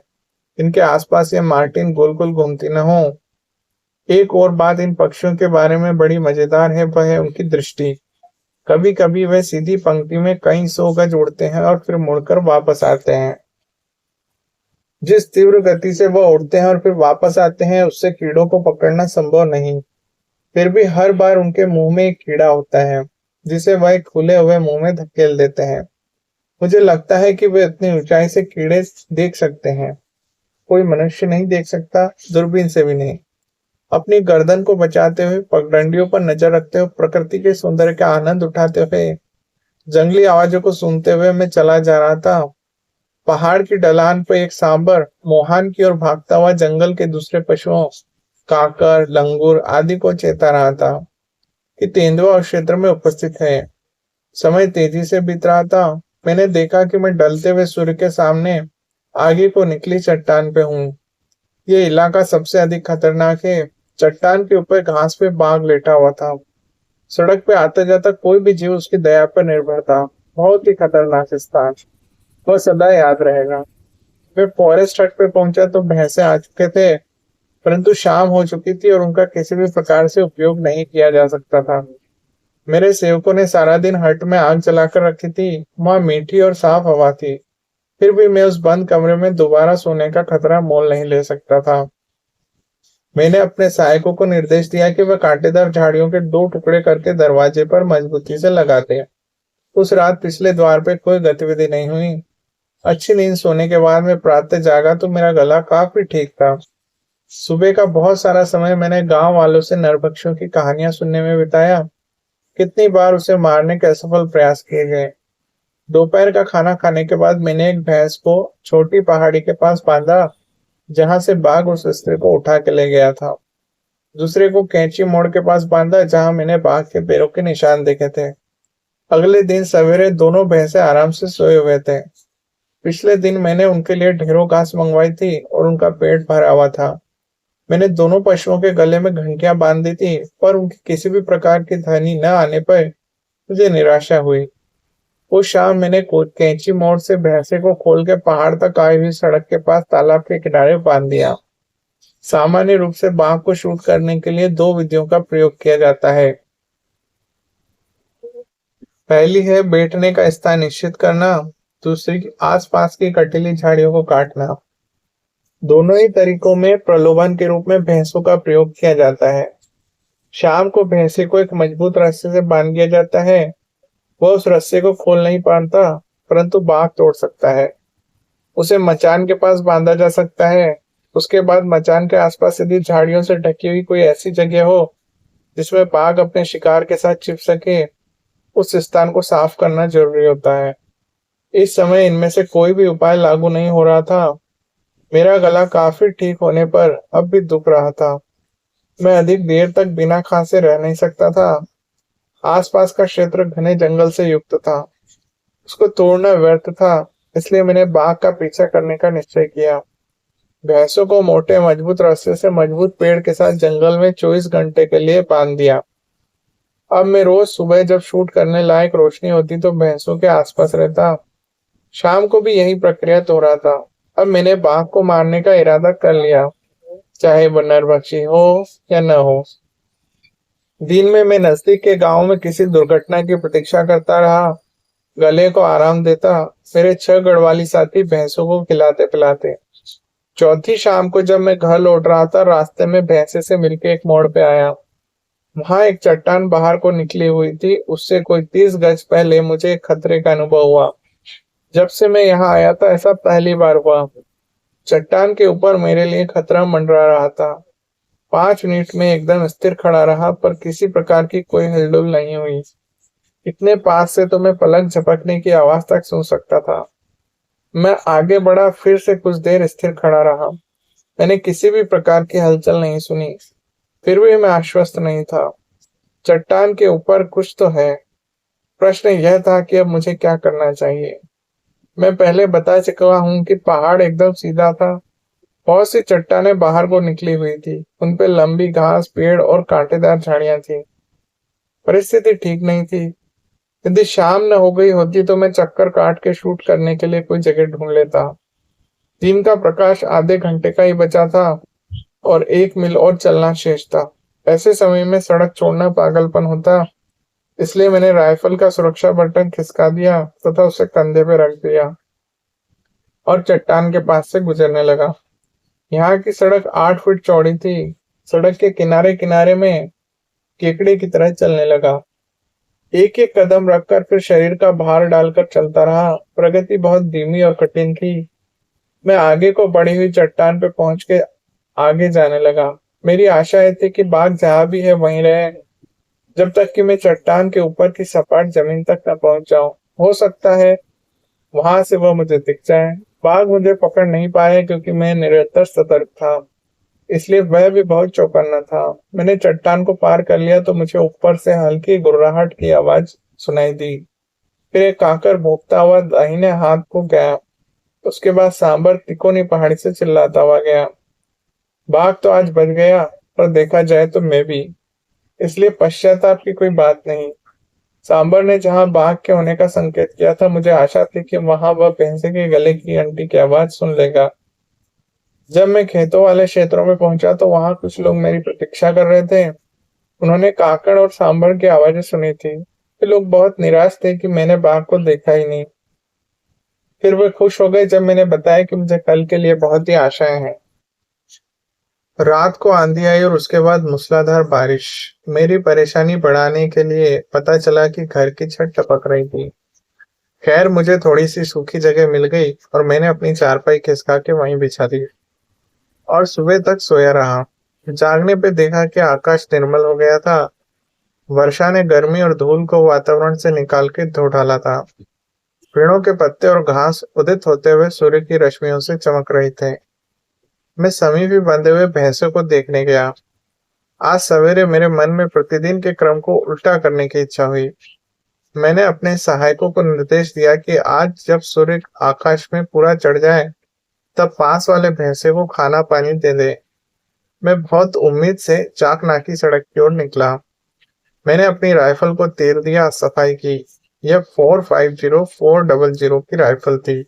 इनके आसपास ये मार्टिन गोल गोल घूमती न हो। एक और बात इन पक्षियों के बारे में बड़ी मजेदार है, वह है उनकी दृष्टि। कभी कभी वे सीधी पंक्ति में कई 100 गज उड़ते हैं और फिर मुड़कर वापस आते हैं। जिस तीव्र गति से वह उड़ते हैं और फिर वापस आते हैं उससे कीड़ों को पकड़ना संभव नहीं। फिर भी हर बार उनके मुंह में एक कीड़ा होता है जिसे वह खुले हुए मुंह में धकेल देते हैं। मुझे लगता है कि वे इतनी ऊंचाई से कीड़े देख सकते हैं। कोई मनुष्य नहीं देख सकता, दूरबीन से भी नहीं। अपनी गर्दन को बचाते हुए, पगडंडियों पर नजर रखते हुए, प्रकृति के सौंदर्य का आनंद उठाते हुए, जंगली आवाजों को सुनते हुए मैं चला जा रहा था। पहाड़ की ढलान पर एक सांबर मोहान की ओर भागता हुआ जंगल के दूसरे पशुओं, काकर, लंगूर आदि को चेता रहा था कि तेंदुआ उस क्षेत्र में उपस्थित है। समय तेजी से बीत रहा था। मैंने देखा कि मैं ढलते हुए सूर्य के सामने आगे को निकली चट्टान पे हूँ। ये इलाका सबसे अधिक खतरनाक है। चट्टान के ऊपर घास पे बाघ लेटा हुआ था। सड़क पे आता जाता कोई भी जीव उसकी दया पर निर्भर था। बहुत ही खतरनाक स्थान। वह सदा याद रहेगा। मैं फॉरेस्ट हट पे पहुंचा तो भैंसे आ चुके थे, परंतु शाम हो चुकी थी और उनका किसी भी प्रकार से उपयोग नहीं किया जा सकता था। मेरे सेवकों ने सारा दिन हट में आग जलाकर रखी थी। वहां मीठी और साफ हवा थी। फिर भी मैं उस बंद कमरे में दोबारा सोने का खतरा मोल नहीं ले सकता था। मैंने अपने सहायकों को निर्देश दिया कि वह कांटेदार झाड़ियों के 2 टुकड़े करके दरवाजे पर मजबूती से लगा दें। उस रात पिछले द्वार पे कोई गतिविधि नहीं हुई। अच्छी नींद सोने के बाद मैं प्रातः जागा तो मेरा गला काफी ठीक था। सुबह का बहुत सारा समय मैंने गांव वालों से नरभक्षियों की कहानियां सुनने में बिताया। कितनी बार उसे मारने के असफल प्रयास किए गए। दोपहर का खाना खाने के बाद मैंने एक भैंस को छोटी पहाड़ी के पास बांधा, जहां से बाघ उस स्त्री को उठा के ले गया था। दूसरे को कैंची मोड़ के पास बांधा, जहां मैंने बाघ के पैरों के निशान देखे थे। अगले दिन सवेरे दोनों भैंसे आराम से सोए हुए थे। पिछले दिन मैंने उनके लिए ढेरों घास मंगवाई थी और उनका पेट भरा हुआ था। मैंने दोनों पशुओं के गले में घंटियां बांध दी थी, पर उनकी किसी भी प्रकार की ध्वनि न आने पर मुझे निराशा हुई। उस शाम मैंने कैंची मोड़ से भैंसे को खोल के पहाड़ तक आई हुई सड़क के पास तालाब के किनारे बांध दिया। सामान्य रूप से बाघ को शूट करने के लिए 2 विधियों का प्रयोग किया जाता है। पहली है बैठने का स्थान निश्चित करना, दूसरी आसपास की कटीली झाड़ियों को काटना। दोनों ही तरीकों में प्रलोभन के रूप में भैंसों का प्रयोग किया जाता है। शाम को भैंसे को एक मजबूत रस्से से बांध दिया जाता है। वह उस रस्से को खोल नहीं पाता, परंतु बाघ तोड़ सकता है। उसे मचान के पास बांधा जा सकता है। उसके बाद मचान के आसपास यदि झाड़ियों से ढकी हुई कोई ऐसी जगह हो जिसमें बाघ अपने शिकार के साथ छिप सके, उस स्थान को साफ करना जरूरी होता है। इस समय इनमें से कोई भी उपाय लागू नहीं हो रहा था। मेरा गला काफी ठीक होने पर अब भी दुख रहा था। मैं अधिक देर तक बिना खांसे रह नहीं सकता था। आसपास का क्षेत्र घने जंगल से युक्त था। उसको तोड़ना व्यर्थ था, इसलिए मैंने बाघ का पीछा करने का निश्चय किया। भैंसों को मोटे मजबूत रस्से से मजबूत पेड़ के साथ जंगल में 24 घंटे के लिए बांध दिया। अब मैं रोज सुबह जब शूट करने लायक रोशनी होती तो भैंसों के आसपास रहता। शाम को भी यही प्रक्रिया दोहराता। अब मैंने बाघ को मारने का इरादा कर लिया, चाहे वह नरभक्षी हो या न हो। दिन में मैं नजदीक के गांव में किसी दुर्घटना की प्रतीक्षा करता रहा, गले को आराम देता। मेरे 6 गढ़वाली साथी भैंसों को खिलाते पिलाते। चौथी शाम को जब मैं घर लौट रहा था, रास्ते में भैंसे से मिलकर एक मोड़ पे आया। वहां एक चट्टान बाहर को निकली हुई थी। उससे कोई 30 गज पहले मुझे एक खतरे का अनुभव हुआ। जब से मैं यहाँ आया था ऐसा पहली बार हुआ। चट्टान के ऊपर मेरे लिए खतरा मंडरा रहा था। 5 मिनट में एकदम स्थिर खड़ा रहा, पर किसी प्रकार की कोई हिलडुल नहीं हुई। इतने पास से तो मैं पलक झपकने की आवाज तक सुन सकता था। मैं आगे बढ़ा, फिर से कुछ देर स्थिर खड़ा रहा। मैंने किसी भी प्रकार की हलचल नहीं सुनी। फिर भी मैं आश्वस्त नहीं था। चट्टान के ऊपर कुछ तो है। प्रश्न यह था कि अब मुझे क्या करना चाहिए। मैं पहले बता चुका हूं कि पहाड़ एकदम सीधा था। बहुत सी चट्टानें बाहर को निकली हुई थी। उन पे लंबी घास, पेड़ और कांटेदार झाड़ियां थी। परिस्थिति ठीक नहीं थी। यदि शाम न हो गई होती तो मैं चक्कर काट के शूट करने के लिए कोई जगह ढूंढ लेता। दिन का प्रकाश आधे घंटे का ही बचा था और 1 मील और चलना शेष था। ऐसे समय में सड़क छोड़ना पागलपन होता, इसलिए मैंने राइफल का सुरक्षा बटन खिसका दिया तथा उसे कंधे पे रख दिया और चट्टान के पास से गुजरने लगा। यहाँ की सड़क 8 फीट चौड़ी थी। सड़क के किनारे किनारे में केकड़े की तरह चलने लगा। एक एक कदम रखकर फिर शरीर का भार डालकर चलता रहा। प्रगति बहुत धीमी और कठिन थी। मैं आगे को बढ़ी हुई चट्टान पे पहुंच के आगे जाने लगा। मेरी आशा यह थी कि बाघ जहां भी है वहीं रहे, जब तक कि मैं चट्टान के ऊपर की सपाट जमीन तक न पहुंच जाऊं। हो सकता है वहां से वह मुझे दिख जाए। बाघ मुझे पकड़ नहीं पाए क्योंकि मैं निरंतर सतर्क था, इसलिए वह भी बहुत चौकन्ना था। मैंने चट्टान को पार कर लिया तो मुझे ऊपर से हल्की गुर्राहट की आवाज सुनाई दी। फिर एक काकर भौंकता हुआ दाहिने हाथ को गया। उसके बाद सांबर तिकोनी पहाड़ी से चिल्लाता हुआ गया। बाघ तो आज बच गया, पर देखा जाए तो मैं भी, इसलिए पश्चाताप की कोई बात नहीं। सांबर ने जहां बाघ के होने का संकेत किया था, मुझे आशा थी कि वहां वह भैंसे के गले की घंटी की आवाज सुन लेगा। जब मैं खेतों वाले क्षेत्रों में पहुंचा तो वहां कुछ लोग मेरी प्रतीक्षा कर रहे थे। उन्होंने काकड़ और सांबर की आवाजें सुनी थी। वे लोग बहुत निराश थे कि मैंने बाघ को देखा ही नहीं। फिर वे खुश हो गए जब मैंने बताया कि मुझे कल के लिए बहुत ही आशाएं हैं। रात को आंधी आई और उसके बाद मूसलाधार बारिश। मेरी परेशानी बढ़ाने के लिए पता चला कि घर की छत टपक रही थी। खैर, मुझे थोड़ी सी सूखी जगह मिल गई और मैंने अपनी चारपाई खिसका के वहीं बिछा दी और सुबह तक सोया रहा। जागने पे देखा कि आकाश निर्मल हो गया था। वर्षा ने गर्मी और धूल को वातावरण से निकाल के धो डाला था। पेड़ों के पत्ते और घास उदित होते हुए सूर्य की रश्मियों से चमक रहे थे। मैं समीप ही बंधे हुए भैंसों को देखने गया। आज सवेरे मेरे मन में प्रतिदिन के क्रम को उल्टा करने की इच्छा हुई। मैंने अपने सहायकों को निर्देश दिया कि आज जब सूर्य आकाश में पूरा चढ़ जाए, तब पास वाले भैंसे को खाना पानी दे दे। मैं बहुत उम्मीद से चाकनाकी सड़क की ओर निकला। मैंने अपनी राइफल को तेल दिया, सफाई की। यह 450400 की राइफल थी।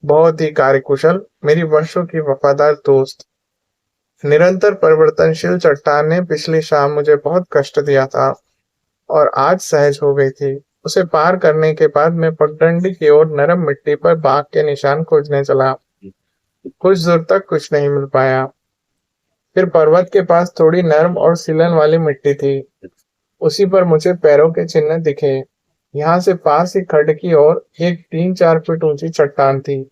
बहुत ही कार्यकुशल, मेरी वर्षों की वफादार दोस्त। निरंतर परिवर्तनशील चट्टान ने पिछली शाम मुझे बहुत कष्ट दिया था और आज सहज हो गई थी। उसे पार करने के बाद मैं पगडंडी की ओर नरम मिट्टी पर बाघ के निशान खोजने चला। कुछ दूर तक कुछ नहीं मिल पाया। फिर पर्वत के पास थोड़ी नरम और सीलन वाली मिट्टी थी। उसी पर मुझे पैरों के चिन्ह दिखे। यहाँ से पास ही खड्ड की ओर एक 3-4 फीट ऊंची चट्टान थी।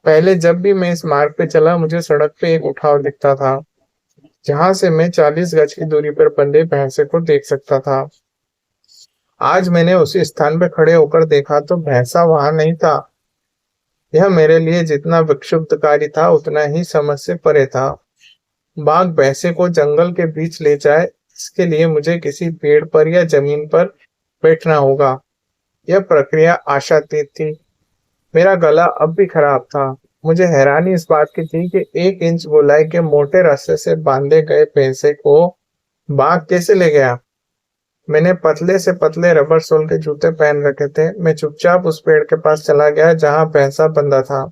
पहले जब भी मैं इस मार्ग पे चला, मुझे सड़क पे एक उठाव दिखता था, जहां से मैं 40 गज की दूरी पर बंधे भैंसे को देख सकता था। आज मैंने उसी स्थान पर खड़े होकर देखा तो भैंसा वहां नहीं था। यह मेरे लिए जितना विक्षुब्धकारी था, उतना ही समझ से परे था। बाघ भैंसे को जंगल के बीच ले जाए, इसके लिए मुझे किसी पेड़ पर या जमीन पर बैठना होगा। यह प्रक्रिया आशातीत थी। मेरा गला अब भी खराब था। मुझे हैरानी इस बात की थी कि 1 इंच गोलाई के मोटे रस्से से बांधे गए भैंसे को बाघ कैसे ले गया। मैंने पतले से पतले रबर सोल के जूते पहन रखे थे। मैं चुपचाप उस पेड़ के पास चला गया जहां भैंसा बंधा था।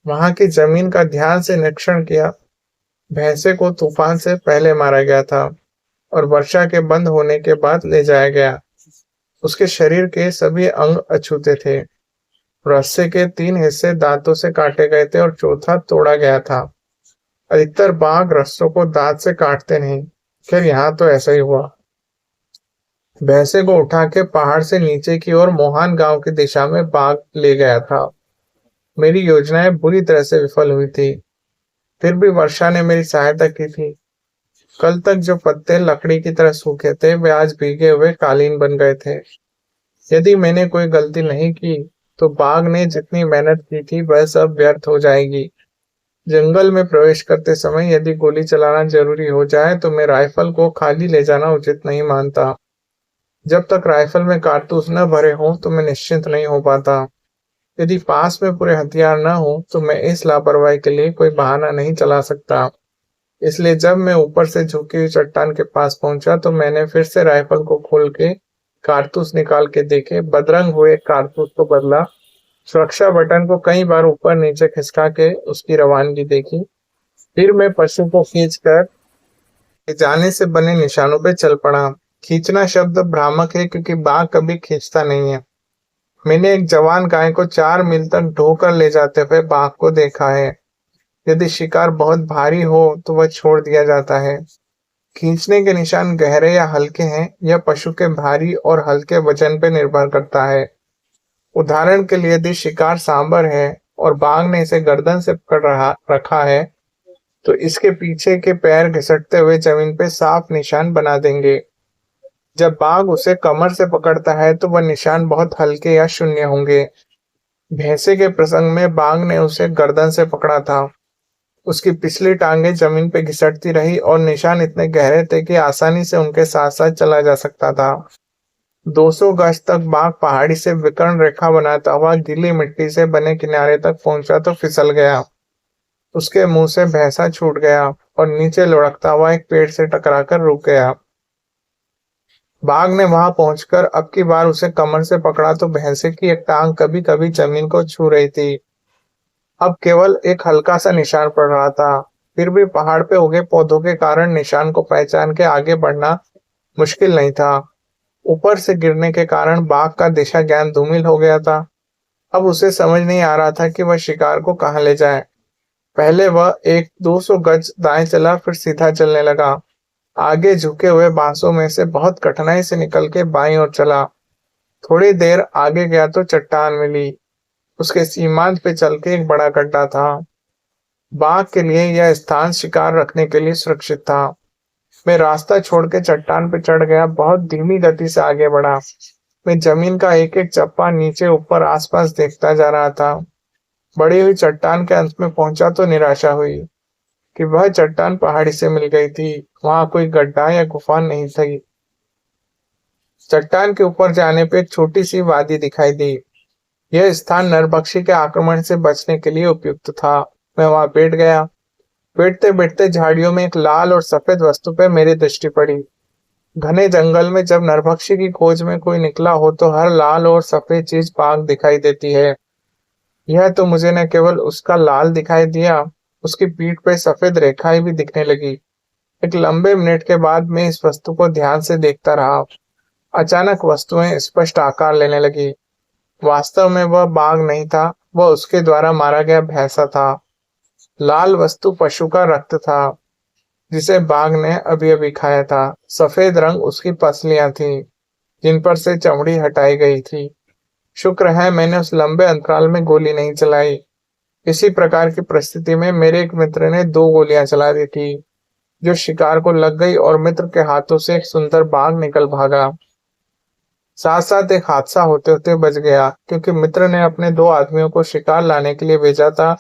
वहां की जमीन का ध्यान से निरीक्षण किया। भैंसे को तूफान से पहले मारा गया था और वर्षा के बंद होने के बाद ले जाया गया। उसके शरीर के सभी अंग अछूते थे। रस्से के 3 हिस्से दांतों से काटे गए थे और चौथा तोड़ा गया था। अधिकतर बाघ रस्सों को दांत से काटते नहीं। खैर, यहाँ तो ऐसा ही हुआ। भैंसे को उठा के पहाड़ से नीचे की ओर मोहान गांव की दिशा में बाघ ले गया था। मेरी योजनाएं बुरी तरह से विफल हुई थी। फिर भी वर्षा ने मेरी सहायता की थी। कल तक जो पत्ते लकड़ी की तरह सूखे थे, वे आज भीगे हुए कालीन बन गए थे। यदि मैंने कोई गलती नहीं की, तो बाघ ने जितनी मेहनत की थी वह सब व्यर्थ हो जाएगी। जंगल में प्रवेश करते समय यदि गोली चलाना जरूरी हो जाए, तो मैं राइफल को खाली ले जाना उचित नहीं मानता। जब तक राइफल में कारतूस न भरे हों, तो मैं निश्चिंत नहीं हो पाता। यदि पास में पूरे हथियार न हो, तो मैं इस लापरवाही के लिए कोई बहाना नहीं चला सकता। इसलिए जब मैं ऊपर से झुकी हुई चट्टान के पास पहुंचा, तो मैंने फिर से राइफल को खोल के कारतूस निकाल के देखे। बदरंग हुए कारतूस को बदला। सुरक्षा बटन को कई बार ऊपर नीचे खिसका के उसकी रवानगी देखी। फिर मैं पशु को खींचकर जाने से बने निशानों पे चल पड़ा। खींचना शब्द भ्रामक है, क्योंकि बाघ कभी खींचता नहीं है। मैंने एक जवान गाय को 4 मील तक ढोकर ले जाते हुए बाघ को देखा है। यदि शिकार बहुत भारी हो तो वह छोड़ दिया जाता है। खींचने के निशान गहरे या हल्के हैं, यह पशु के भारी और हल्के वजन पर निर्भर करता है। उदाहरण के लिए, यदि शिकार सांबर है और बाघ ने इसे गर्दन से पकड़ रखा है, तो इसके पीछे के पैर घिसटते हुए जमीन पे साफ निशान बना देंगे। जब बाघ उसे कमर से पकड़ता है, तो वह निशान बहुत हल्के या शून्य होंगे। भैंसे के प्रसंग में बाघ ने उसे गर्दन से पकड़ा था। उसकी पिछली टांगे जमीन पे घिसटती रही और निशान इतने गहरे थे कि आसानी से उनके साथ साथ चला जा सकता था। 200 गज तक बाघ पहाड़ी से विकर्ण रेखा बनाता हुआ गीली मिट्टी से बने किनारे तक पहुंचा तो फिसल गया। उसके मुंह से भैंसा छूट गया और नीचे लुढ़कता हुआ एक पेड़ से टकराकर रुक गया। बाघ ने वहां पहुंचकर अब की बार उसे कमर से पकड़ा तो भैंसे की एक टांग कभी कभी जमीन को छू रही थी। अब केवल एक हल्का सा निशान पड़ रहा था। फिर भी पहाड़ पे उगे पौधों के कारण निशान को पहचान के आगे बढ़ना मुश्किल नहीं था। ऊपर से गिरने के कारण बाघ का दिशा ज्ञान धूमिल हो गया था। अब उसे समझ नहीं आ रहा था कि वह शिकार को कहाँ ले जाए। पहले वह 100-200 गज दाएं चला, फिर सीधा चलने लगा। आगे झुके हुए बांसों में से बहुत कठिनाई से निकल के बाईं ओर चला। थोड़ी देर आगे गया तो चट्टान मिली। उसके सीमांत पे चल के एक बड़ा गड्ढा था। बाघ के लिए यह स्थान शिकार रखने के लिए सुरक्षित था। मैं रास्ता छोड़ के चट्टान पे चढ़ गया, बहुत धीमी गति से आगे बढ़ा। मैं जमीन का एक एक चप्पा नीचे ऊपर आसपास देखता जा रहा था। बड़ी हुई चट्टान के अंत में पहुंचा तो निराशा हुई कि वह चट्टान पहाड़ी से मिल गई थी। वहां कोई गड्ढा या गुफा नहीं थी। चट्टान के ऊपर जाने पे एक छोटी सी वादी दिखाई दी। यह स्थान नरभक्षी के आक्रमण से बचने के लिए उपयुक्त था। मैं वहां बैठ गया। बैठते बैठते झाड़ियों में एक लाल और सफेद वस्तु पर मेरी दृष्टि पड़ी। घने जंगल में जब नरभक्षी की खोज में कोई निकला हो तो हर लाल और सफेद चीज बाघ दिखाई देती है। यह तो मुझे न केवल उसका लाल दिखाई दिया, उसकी पीठ पे सफेद रेखाएं भी दिखने लगी। एक लंबे मिनट के बाद मैं इस वस्तु को ध्यान से देखता रहा। अचानक वस्तुएं स्पष्ट आकार लेने लगी। वास्तव में वह बाघ नहीं था, वह उसके द्वारा मारा गया भैंसा था। लाल वस्तु पशु का रक्त था जिसे बाघ ने अभी अभी खाया था। सफेद रंग उसकी पसलियां थीं जिन पर से चमड़ी हटाई गई थी। शुक्र है मैंने उस लंबे अंतराल में गोली नहीं चलाई। इसी प्रकार की परिस्थिति में मेरे एक मित्र ने 2 गोलियां चला दी थी जो शिकार को लग गई और मित्र के हाथों से एक सुंदर बाघ निकल भागा। साथ साथ एक हादसा होते होते बच गया क्योंकि मित्र ने अपने 2 आदमियों को शिकार लाने के लिए भेजा था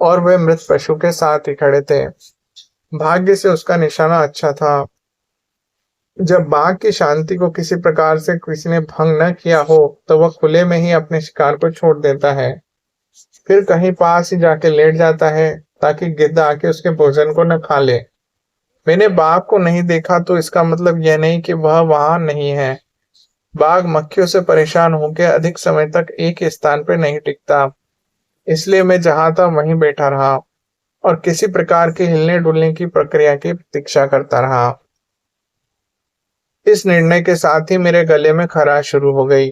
और वे मृत पशु के साथ ही खड़े थे। भाग्य से उसका निशाना अच्छा था। जब बाघ की शांति को किसी प्रकार से किसी ने भंग न किया हो तो वह खुले में ही अपने शिकार को छोड़ देता है। फिर कहीं पास ही जाके लेट जाता है ताकि गिद्ध आके उसके भोजन को न खा ले। मैंने बाघ को नहीं देखा तो इसका मतलब यह नहीं कि वह वहां नहीं है। बाघ मक्खियों से परेशान होकर अधिक समय तक एक ही स्थान पर नहीं टिकता। इसलिए मैं जहां था वहीं बैठा रहा और किसी प्रकार के हिलने डुलने की प्रक्रिया की प्रतीक्षा करता रहा। इस निर्णय के साथ ही मेरे गले में खराश शुरू हो गई।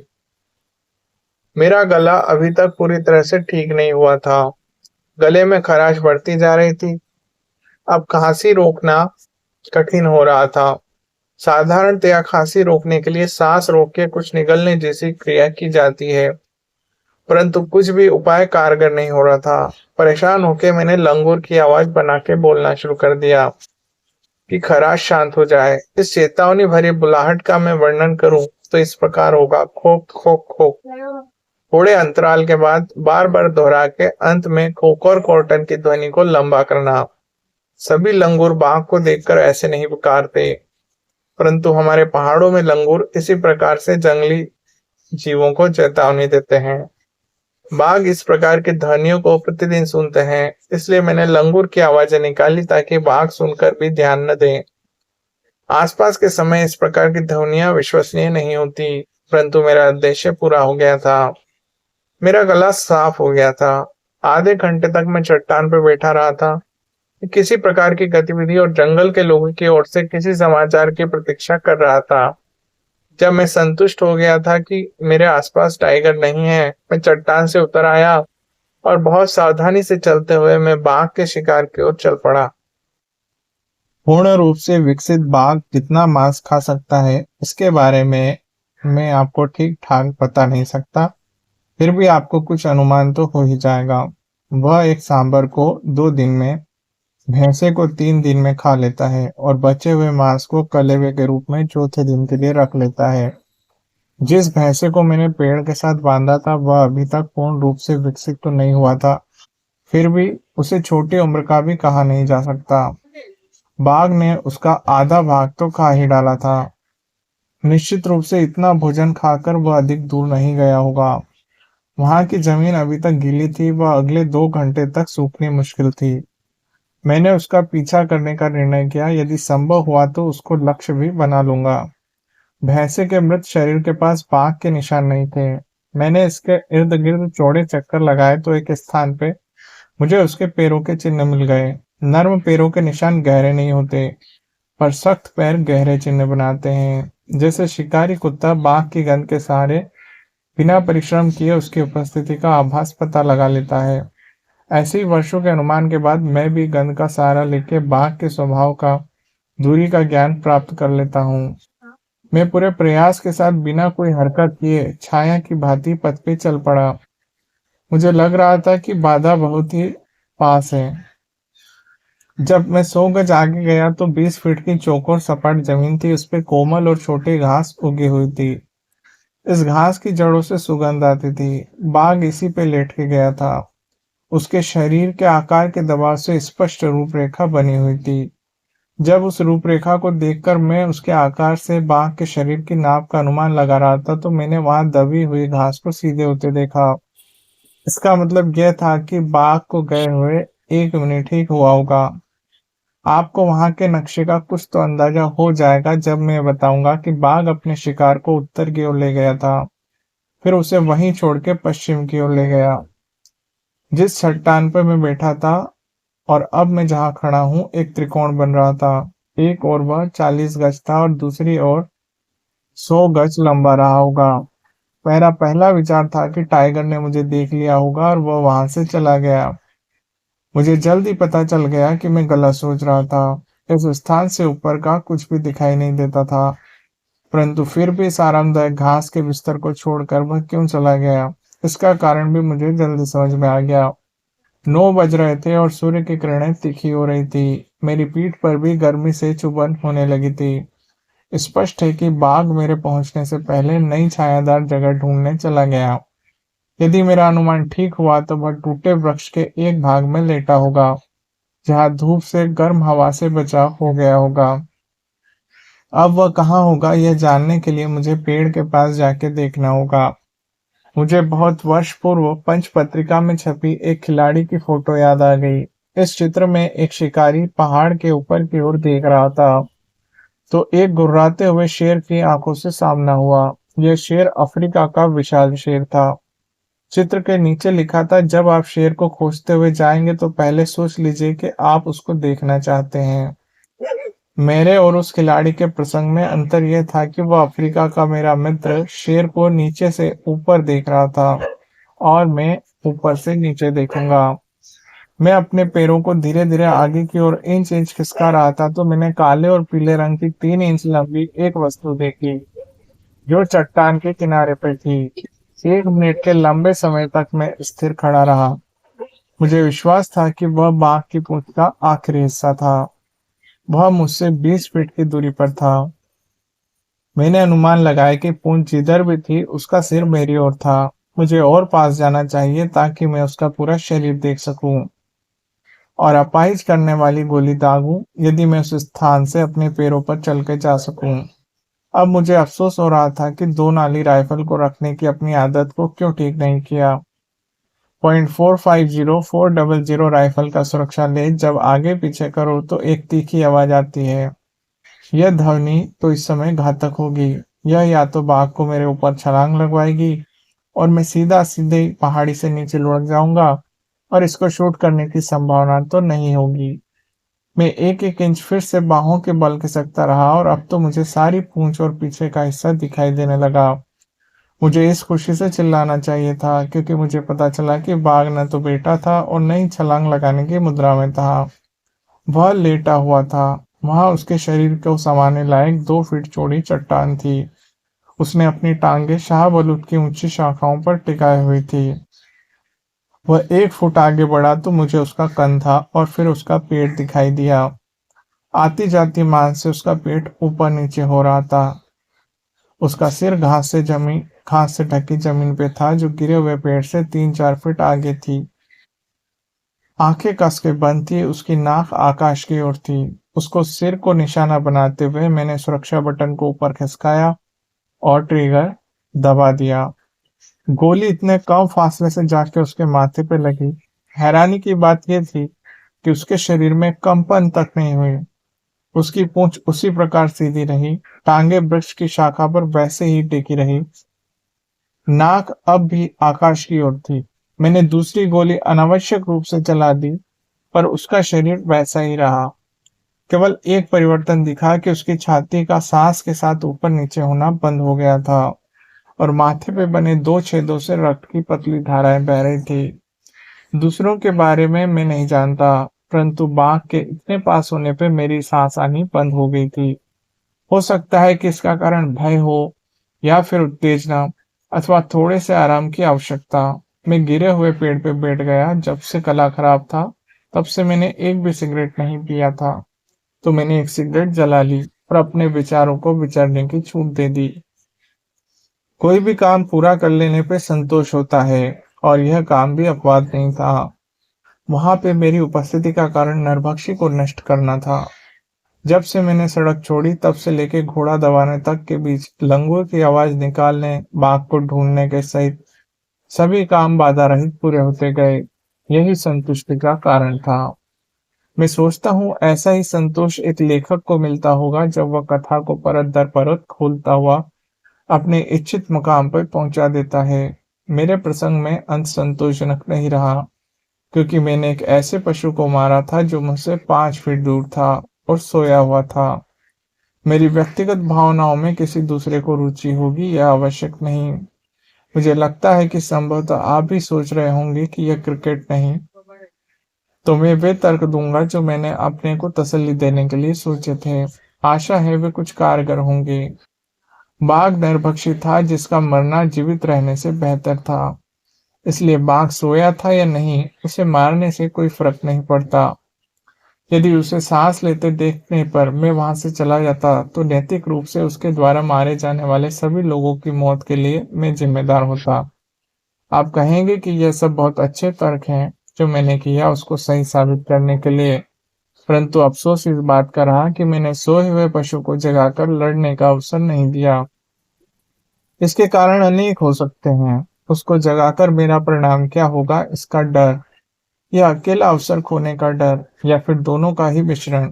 मेरा गला अभी तक पूरी तरह से ठीक नहीं हुआ था। गले में खराश बढ़ती जा रही थी। अब खांसी रोकना कठिन हो रहा था। साधारणतया खांसी रोकने के लिए सांस रोक के कुछ निगलने जैसी क्रिया की जाती है, परंतु कुछ भी उपाय कारगर नहीं हो रहा था। परेशान होकर मैंने लंगूर की आवाज बना के बोलना शुरू कर दिया कि खराश शांत हो जाए। इस चेतावनी भरी बुलाहट का मैं वर्णन करूं तो इस प्रकार होगा: खोक खोक खोक। थोड़े अंतराल के बाद बार बार दोहरा के अंत में खोकर कॉटन की ध्वनि को लंबा करना। सभी लंगूर बाघ को देखकर ऐसे नहीं पुकारते, परंतु हमारे पहाड़ों में लंगूर इसी प्रकार से जंगली जीवों को चेतावनी देते हैं। बाघ इस प्रकार की ध्वनियों को प्रतिदिन सुनते हैं, इसलिए मैंने लंगूर की आवाजें निकाली ताकि बाघ सुनकर भी ध्यान न दें। आसपास के समय इस प्रकार की ध्वनियां विश्वसनीय नहीं होती, परंतु मेरा उद्देश्य पूरा हो गया था। मेरा गला साफ हो गया था। आधे घंटे तक मैं चट्टान पर बैठा रहा था, किसी प्रकार की गतिविधि और जंगल के लोगों की ओर से किसी समाचार की प्रतीक्षा कर रहा था। जब मैं संतुष्ट हो गया था कि मेरे आसपास टाइगर नहीं है, मैं चट्टान से उतर आया और बहुत सावधानी से चलते हुए मैं बाघ के शिकार की ओर चल पड़ा। पूर्ण रूप से विकसित बाघ कितना मांस खा सकता है इसके बारे में मैं आपको ठीक ठाक बता नहीं सकता, फिर भी आपको कुछ अनुमान तो हो ही जाएगा। वह एक सांबर को 2 दिन में, भैंसे को 3 दिन में खा लेता है और बचे हुए मांस को कलेवे के रूप में चौथे दिन के लिए रख लेता है। जिस भैंसे को मैंने पेड़ के साथ बांधा था वह अभी तक पूर्ण रूप से विकसित तो नहीं हुआ था, फिर भी उसे छोटी उम्र का भी कहा नहीं जा सकता। बाघ ने उसका आधा भाग तो खा ही डाला था। निश्चित रूप से इतना भोजन खाकर वह अधिक दूर नहीं गया होगा। वहां की जमीन अभी तक गीली थी, वह अगले 2 घंटे तक सूखनी मुश्किल थी। मैंने उसका पीछा करने का निर्णय किया, यदि संभव हुआ तो उसको लक्ष्य भी बना लूंगा। भैंसे के मृत शरीर के पास बाघ के निशान नहीं थे। मैंने इसके इर्द गिर्द चौड़े चक्कर लगाए तो एक स्थान पे मुझे उसके पैरों के चिन्ह मिल गए। नर्म पैरों के निशान गहरे नहीं होते, पर सख्त पैर गहरे चिन्ह बनाते हैं। जैसे शिकारी कुत्ता बाघ की गंध के सहारे बिना परिश्रम किए उसकी उपस्थिति का आभास पता लगा लेता है। ऐसे ही वर्षों के अनुमान के बाद मैं भी गंध का सहारा लेके बाघ के स्वभाव का, दूरी का ज्ञान प्राप्त कर लेता हूँ। मैं पूरे प्रयास के साथ बिना कोई हरकत किए छाया की भांति पथ पे चल पड़ा। मुझे लग रहा था कि बाधा बहुत ही पास है। जब मैं 100 गज आगे गया तो 20 फीट की चौकोर सपाट जमीन थी, उस पे कोमल और छोटी घास उगी हुई थी। इस घास की जड़ों से सुगंध आती थी। बाघ इसी पे लेट के गया था। उसके शरीर के आकार के दबाव से स्पष्ट रूपरेखा बनी हुई थी। जब उस रूपरेखा को देखकर मैं उसके आकार से बाघ के शरीर की नाप का अनुमान लगा रहा था तो मैंने वहां दबी हुई घास को सीधे होते देखा। इसका मतलब यह था कि बाघ को गए हुए 1 मिनट ही हुआ होगा। आपको वहां के नक्शे का कुछ तो अंदाजा हो जाएगा जब मैं बताऊंगा कि बाघ अपने शिकार को उत्तर की ओर ले गया था, फिर उसे वहीं छोड़ के पश्चिम की ओर ले गया। जिस चट्टान पर मैं बैठा था और अब मैं जहां खड़ा हूं, एक त्रिकोण बन रहा था। एक ओर वह 40 गज था और दूसरी ओर 100 गज लंबा रहा होगा। मेरा पहला विचार था कि टाइगर ने मुझे देख लिया होगा और वह वहां से चला गया। मुझे जल्द ही पता चल गया कि मैं गलत सोच रहा था। इस स्थान से ऊपर का कुछ भी दिखाई नहीं देता था, परंतु फिर भी इस आरामदायक घास के बिस्तर को छोड़कर वह क्यों चला गया, इसका कारण भी मुझे जल्दी समझ में आ गया। 9 बज रहे थे और सूर्य की किरणें तीखी हो रही थी। मेरी पीठ पर भी गर्मी से चुभन होने लगी थी। स्पष्ट है कि बाघ मेरे पहुंचने से पहले नई छायादार जगह ढूंढने चला गया। यदि मेरा अनुमान ठीक हुआ तो वह टूटे वृक्ष के एक भाग में लेटा होगा, जहां धूप से गर्म हवा से बचाव हो गया होगा। अब वह कहाँ होगा यह जानने के लिए मुझे पेड़ के पास जाके देखना होगा। मुझे बहुत वर्ष पूर्व पंच पत्रिका में छपी एक खिलाड़ी की फोटो याद आ गई। इस चित्र में एक शिकारी पहाड़ के ऊपर की ओर देख रहा था तो एक गुर्राते हुए शेर की आंखों से सामना हुआ। यह शेर अफ्रीका का विशाल शेर था। चित्र के नीचे लिखा था, जब आप शेर को खोजते हुए जाएंगे तो पहले सोच लीजिए कि आप उसको देखना चाहते हैं। मेरे और उस खिलाड़ी के प्रसंग में अंतर यह था कि वह अफ्रीका का मेरा मित्र शेर को नीचे से ऊपर देख रहा था और मैं ऊपर से नीचे देखूंगा। मैं अपने पैरों को धीरे धीरे आगे की ओर इंच इंच खिसका रहा था तो मैंने काले और पीले रंग की 3 इंच लंबी एक वस्तु देखी, जो चट्टान के किनारे पर थी। 1 मिनट के लंबे समय तक मैं स्थिर खड़ा रहा। मुझे विश्वास था कि वह बाघ की पूंछ का आखिरी हिस्सा था। वह मुझसे 20 फीट की दूरी पर था। मैंने अनुमान लगाया कि पूंछ जिधर भी थी उसका सिर मेरी ओर था। मुझे और पास जाना चाहिए ताकि मैं उसका पूरा शरीर देख सकूं और अपाहिज करने वाली गोली दागूं, यदि मैं उस स्थान से अपने पैरों पर चल के जा सकूं। अब मुझे अफसोस हो रहा था कि 2 नाली राइफल को रखने की अपनी आदत को क्यों ठीक नहीं किया। .450 400 राइफल का सुरक्षा ले जब आगे पीछे करो तो एक तीखी आवाज आती है। यह ध्वनि तो इस समय घातक होगी। यह या तो बाघ को मेरे ऊपर छलांग लगवाएगी और मैं सीधा सीधे पहाड़ी से नीचे लुढ़क जाऊंगा, और इसको शूट करने की संभावना तो नहीं होगी। मैं एक एक इंच फिर से बाहों के बल खिसकता रहा और अब तो मुझे सारी पूंछ और पीछे का हिस्सा दिखाई देने लगा। मुझे इस खुशी से चिल्लाना चाहिए था क्योंकि मुझे पता चला कि बाघ न तो बेटा था और न ही छलांग लगाने की मुद्रा में था। वह लेटा हुआ था। वहां उसके शरीर को समाने लायक 2 फीट चौड़ी चट्टान थी। उसने अपनी टांगे शाहबलूत की ऊंची शाखाओं पर टिकाई हुई थी। वह 1 फुट आगे बढ़ा तो मुझे उसका कंधा और फिर उसका पेट दिखाई दिया। आती जाती मान से उसका पेट ऊपर नीचे हो रहा था। उसका सिर घास से ढकी जमीन पे था जो गिरे हुए पेड़ से 3-4 फीट आगे थी। आंखें कस के बंद थी, उसकी नाक आकाश की ओर थी। उसको सिर को निशाना बनाते हुए मैंने सुरक्षा बटन को ऊपर खिसकाया और ट्रिगर दबा दिया। गोली इतने कम फासले से जाके उसके माथे पे लगी। हैरानी की बात यह थी कि उसके शरीर में कंपन तक नहीं हुई। उसकी पूंछ उसी प्रकार सीधी रही, टांगे वृक्ष की शाखा पर वैसे ही टेकी रही, नाक अब भी आकाश की ओर थी। मैंने दूसरी गोली अनावश्यक रूप से चला दी, पर उसका शरीर वैसा ही रहा। केवल एक परिवर्तन दिखा कि उसकी छाती का सांस के साथ ऊपर नीचे होना बंद हो गया था और माथे पे बने 2 छेदों से रक्त की पतली धाराएं बह रही थी। दूसरों के बारे में मैं नहीं जानता, परंतु बाघ के इतने पास होने पे मेरी सांस आनी बंद हो गई थी। हो सकता है कि इसका कारण भय हो, या फिर उत्तेजना, अथवा थोड़े से आराम की आवश्यकता। मैं गिरे हुए पेड़ पे बैठ गया। जब से गला खराब था, तब से मैंने एक भी सिगरेट नहीं पिया था। तो मैंने एक सिगरेट जला ली और अपने विचारों को विचरने की छूट दे दी। कोई भी काम पूरा कर लेने पे संतोष होता है, और यह काम भी अपवाद नहीं था। वहां पे मेरी उपस्थिति का कारण नरभक्षी को नष्ट करना था। जब से मैंने सड़क छोड़ी, तब से लेके घोड़ा दबाने तक के बीच लंगूर की आवाज निकालने, बाघ को ढूंढने के सहित सभी काम बाधा रहित पूरे होते गए। यही संतुष्टि का कारण था। मैं सोचता हूँ ऐसा ही संतोष एक लेखक को मिलता होगा जब वह कथा को परत दर परत खोलता हुआ अपने इच्छित मुकाम पर पहुंचा देता है। मेरे प्रसंग में अंत संतोषजनक नहीं रहा, क्योंकि मैंने एक ऐसे पशु को मारा था जो मुझसे 5 फीट दूर था और सोया हुआ था। मेरी व्यक्तिगत भावनाओं में किसी दूसरे को रुचि होगी यह आवश्यक नहीं। मुझे लगता है कि संभवतः आप भी सोच रहे होंगे कि यह क्रिकेट नहीं, तो मैं वे तर्क दूंगा जो मैंने अपने को तसल्ली देने के लिए सोचे थे। आशा है वे कुछ कारगर होंगे। बाघ नरभक्षी था जिसका मरना जीवित रहने से बेहतर था। इसलिए बाघ सोया था या नहीं, उसे मारने से कोई फर्क नहीं पड़ता। यदि उसे सांस लेते देखने पर मैं वहां से चला जाता, तो नैतिक रूप से उसके द्वारा मारे जाने वाले सभी लोगों की मौत के लिए मैं जिम्मेदार होता। आप कहेंगे कि यह सब बहुत अच्छे तर्क हैं जो मैंने किया उसको सही साबित करने के लिए, परंतु अफसोस इस बात का रहा कि मैंने सोए हुए पशु को जगाकर लड़ने का अवसर नहीं दिया। इसके कारण अनेक हो सकते हैं। उसको जगाकर मेरा परिणाम क्या होगा, इसका डर, या अकेला अवसर खोने का डर, या फिर दोनों का ही मिश्रण।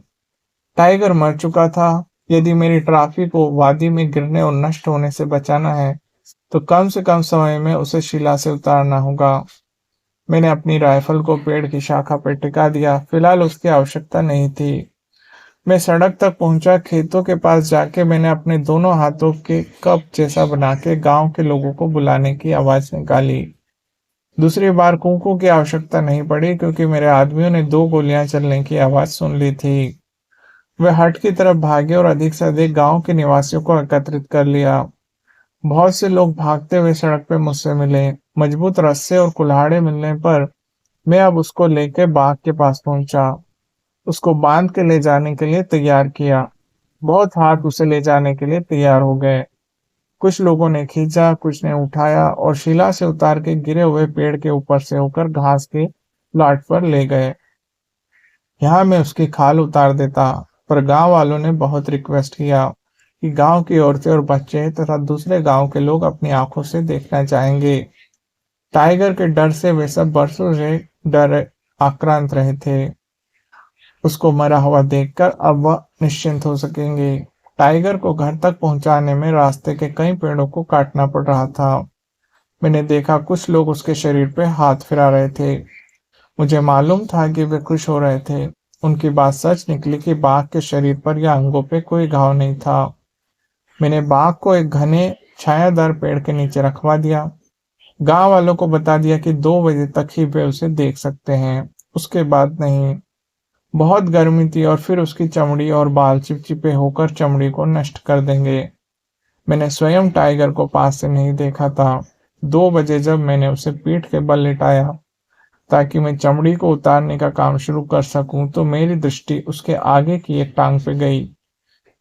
टाइगर मर चुका था। यदि मेरी ट्रॉफी को वादी में गिरने और नष्ट होने से बचाना है, तो कम से कम समय में उसे शिला से उतारना होगा। मैंने अपनी राइफल को पेड़ की शाखा पर टिका दिया। फिलहाल उसकी आवश्यकता नहीं थी। मैं सड़क तक पहुंचा। खेतों के पास जाके मैंने अपने दोनों हाथों के कप जैसा बना के गांव के लोगों को बुलाने की आवाज निकाली। दूसरी बार कुकू की आवश्यकता नहीं पड़ी, क्योंकि मेरे आदमियों ने 2 गोलियां चलने की आवाज सुन ली थी। वे हट की तरफ भागे और अधिक से अधिक गांव के निवासियों को एकत्रित कर लिया। बहुत से लोग भागते हुए सड़क पे मुझसे मिले। मजबूत रस्से और कुल्हाड़े मिलने पर मैं अब उसको लेकर बाघ के पास पहुंचा। उसको बांध के ले जाने के लिए तैयार किया। बहुत हाथ उसे ले जाने के लिए तैयार हो गए। कुछ लोगों ने खींचा, कुछ ने उठाया और शिला से उतार के गिरे हुए पेड़ के ऊपर से होकर घास के प्लाट पर ले गए। यहाँ मैं उसकी खाल उतार देता, पर गांव वालों ने बहुत रिक्वेस्ट किया कि गांव की औरतें और बच्चे तथा दूसरे गांव के लोग अपनी आंखों से देखना चाहेंगे। टाइगर के डर से वे सब बरसों से डर आक्रांत रहे थे। उसको मरा हुआ देखकर अब वह निश्चिंत हो सकेंगे। टाइगर को घर तक पहुंचाने में रास्ते के कई पेड़ों को काटना पड़ रहा था। मैंने देखा कुछ लोग उसके शरीर पे हाथ फिरा रहे थे। मुझे मालूम था कि वे खुश हो रहे थे। उनकी बात सच निकली कि बाघ के शरीर पर या अंगों पे कोई घाव नहीं था। मैंने बाघ को एक घने छायादार पेड़ के नीचे रखवा दिया। गांव वालों को बता दिया कि 2 बजे तक ही वे उसे देख सकते हैं, उसके बाद नहीं। बहुत गर्मी थी और फिर उसकी चमड़ी और बाल चिपचिपे होकर चमड़ी को नष्ट कर देंगे। मैंने स्वयं टाइगर को पास से नहीं देखा था। 2 बजे जब मैंने उसे पीठ के बल लिटाया ताकि मैं चमड़ी को उतारने का काम शुरू कर सकूं, तो मेरी दृष्टि उसके आगे की एक टांग पे गई।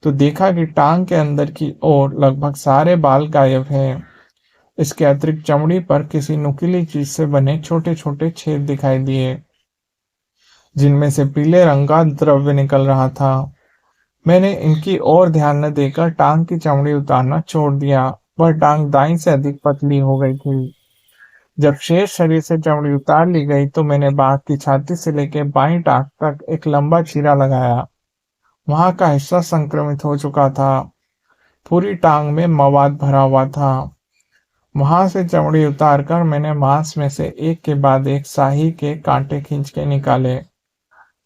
तो देखा कि टांग के अंदर की ओर लगभग सारे बाल गायब हैं। इसके अतिरिक्त चमड़ी पर किसी नुकीली चीज से बने छोटे छोटे छेद दिखाई दिए, जिनमें से पीले रंग का द्रव्य निकल रहा था। मैंने इनकी ओर ध्यान न देकर टांग की चमड़ी उतारना छोड़ दिया। वह टांग दाईं से अधिक पतली हो गई थी। जब शेर शरीर से चमड़ी उतार ली गई तो मैंने बाघ की छाती से लेकर बाईं टांग तक एक लंबा चीरा लगाया। वहां का हिस्सा संक्रमित हो चुका था। पूरी टांग में मवाद भरा हुआ था। वहां से चमड़ी उतारकर मैंने मांस में से एक के बाद एक शाही के कांटे खींच के निकाले।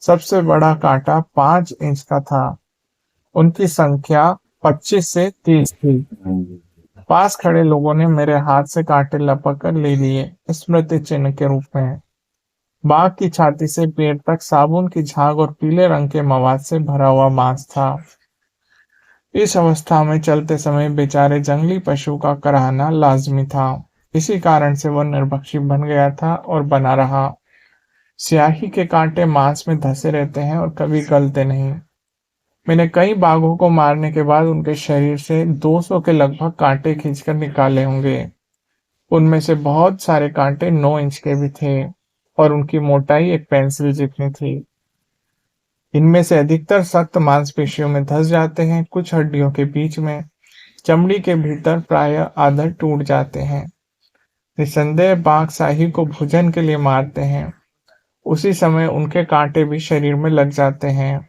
सबसे बड़ा कांटा 5 इंच का था। उनकी संख्या 25 से 30 थी। पास खड़े लोगों ने मेरे हाथ से कांटे लपक कर ले लिए, स्मृति चिन्ह के रूप में। बाघ की छाती से पेट तक साबुन की झाग और पीले रंग के मवाद से भरा हुआ मांस था। इस अवस्था में चलते समय बेचारे जंगली पशु का कराहना लाजमी था। इसी कारण से वह निर्भक्षी बन गया था और बना रहा। स्याही के कांटे मांस में धंसे रहते हैं और कभी गलते नहीं। मैंने कई बाघों को मारने के बाद उनके शरीर से 200 के लगभग कांटे खींचकर निकाले होंगे। उनमें से बहुत सारे कांटे 9 इंच के भी थे और उनकी मोटाई एक पेंसिल जितनी थी। इनमें से अधिकतर सख्त मांसपेशियों में धंस जाते हैं, कुछ हड्डियों के बीच में, चमड़ी के भीतर प्रायः आधे टूट जाते हैं। निसंदेह बाघ शाही को भोजन के लिए मारते हैं। उसी समय उनके कांटे भी शरीर में लग जाते हैं।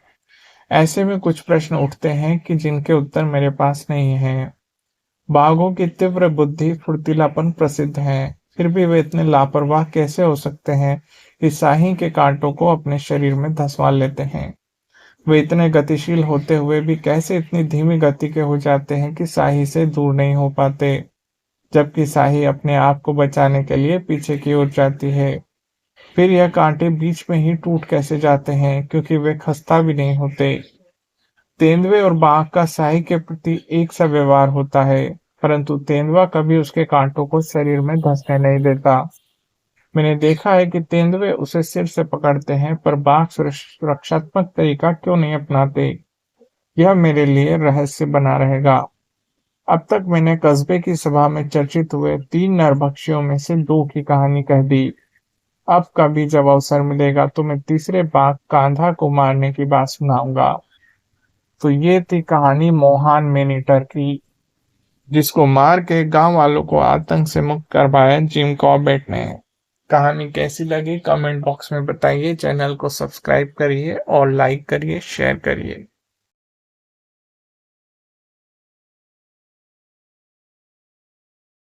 ऐसे में कुछ प्रश्न उठते हैं कि जिनके उत्तर मेरे पास नहीं है। बाघों की तीव्र बुद्धि, फुर्तीलापन प्रसिद्ध है, फिर भी वे इतने लापरवाह कैसे हो सकते हैं कि शाही के कांटों को अपने शरीर में धंसवा लेते हैं। वे इतने गतिशील होते हुए भी कैसे इतनी धीमी गति के हो जाते हैं कि शाही से दूर नहीं हो पाते, जबकि शाही अपने आप को बचाने के लिए पीछे की ओर जाती है। फिर यह कांटे बीच में ही टूट कैसे जाते हैं, क्योंकि वे खस्ता भी नहीं होते। तेंदुए और बाघ का शाही के प्रति एक सा व्यवहार होता है, परंतु तेंदुआ कभी उसके कांटों को शरीर में धंसने नहीं देता। मैंने देखा है कि तेंदुए उसे सिर से पकड़ते हैं, पर बाघ सुरक्षात्मक तरीका क्यों नहीं अपनाते, यह मेरे लिए रहस्य बना रहेगा। अब तक मैंने कस्बे की सभा में चर्चित हुए 3 नरभक्षियों में से 2 की कहानी कह दी। अब कभी जब अवसर मिलेगा तो मैं तीसरे बाघ कांधा को मारने की बात सुनाऊंगा। तो ये थी कहानी मोहान मेनीटर की, जिसको मार के गांव वालों को आतंक से मुक्त करवाया जिम कॉर्बेट ने। कहानी कैसी लगी कमेंट बॉक्स में बताइए। चैनल को सब्सक्राइब करिए और लाइक करिए, शेयर करिए।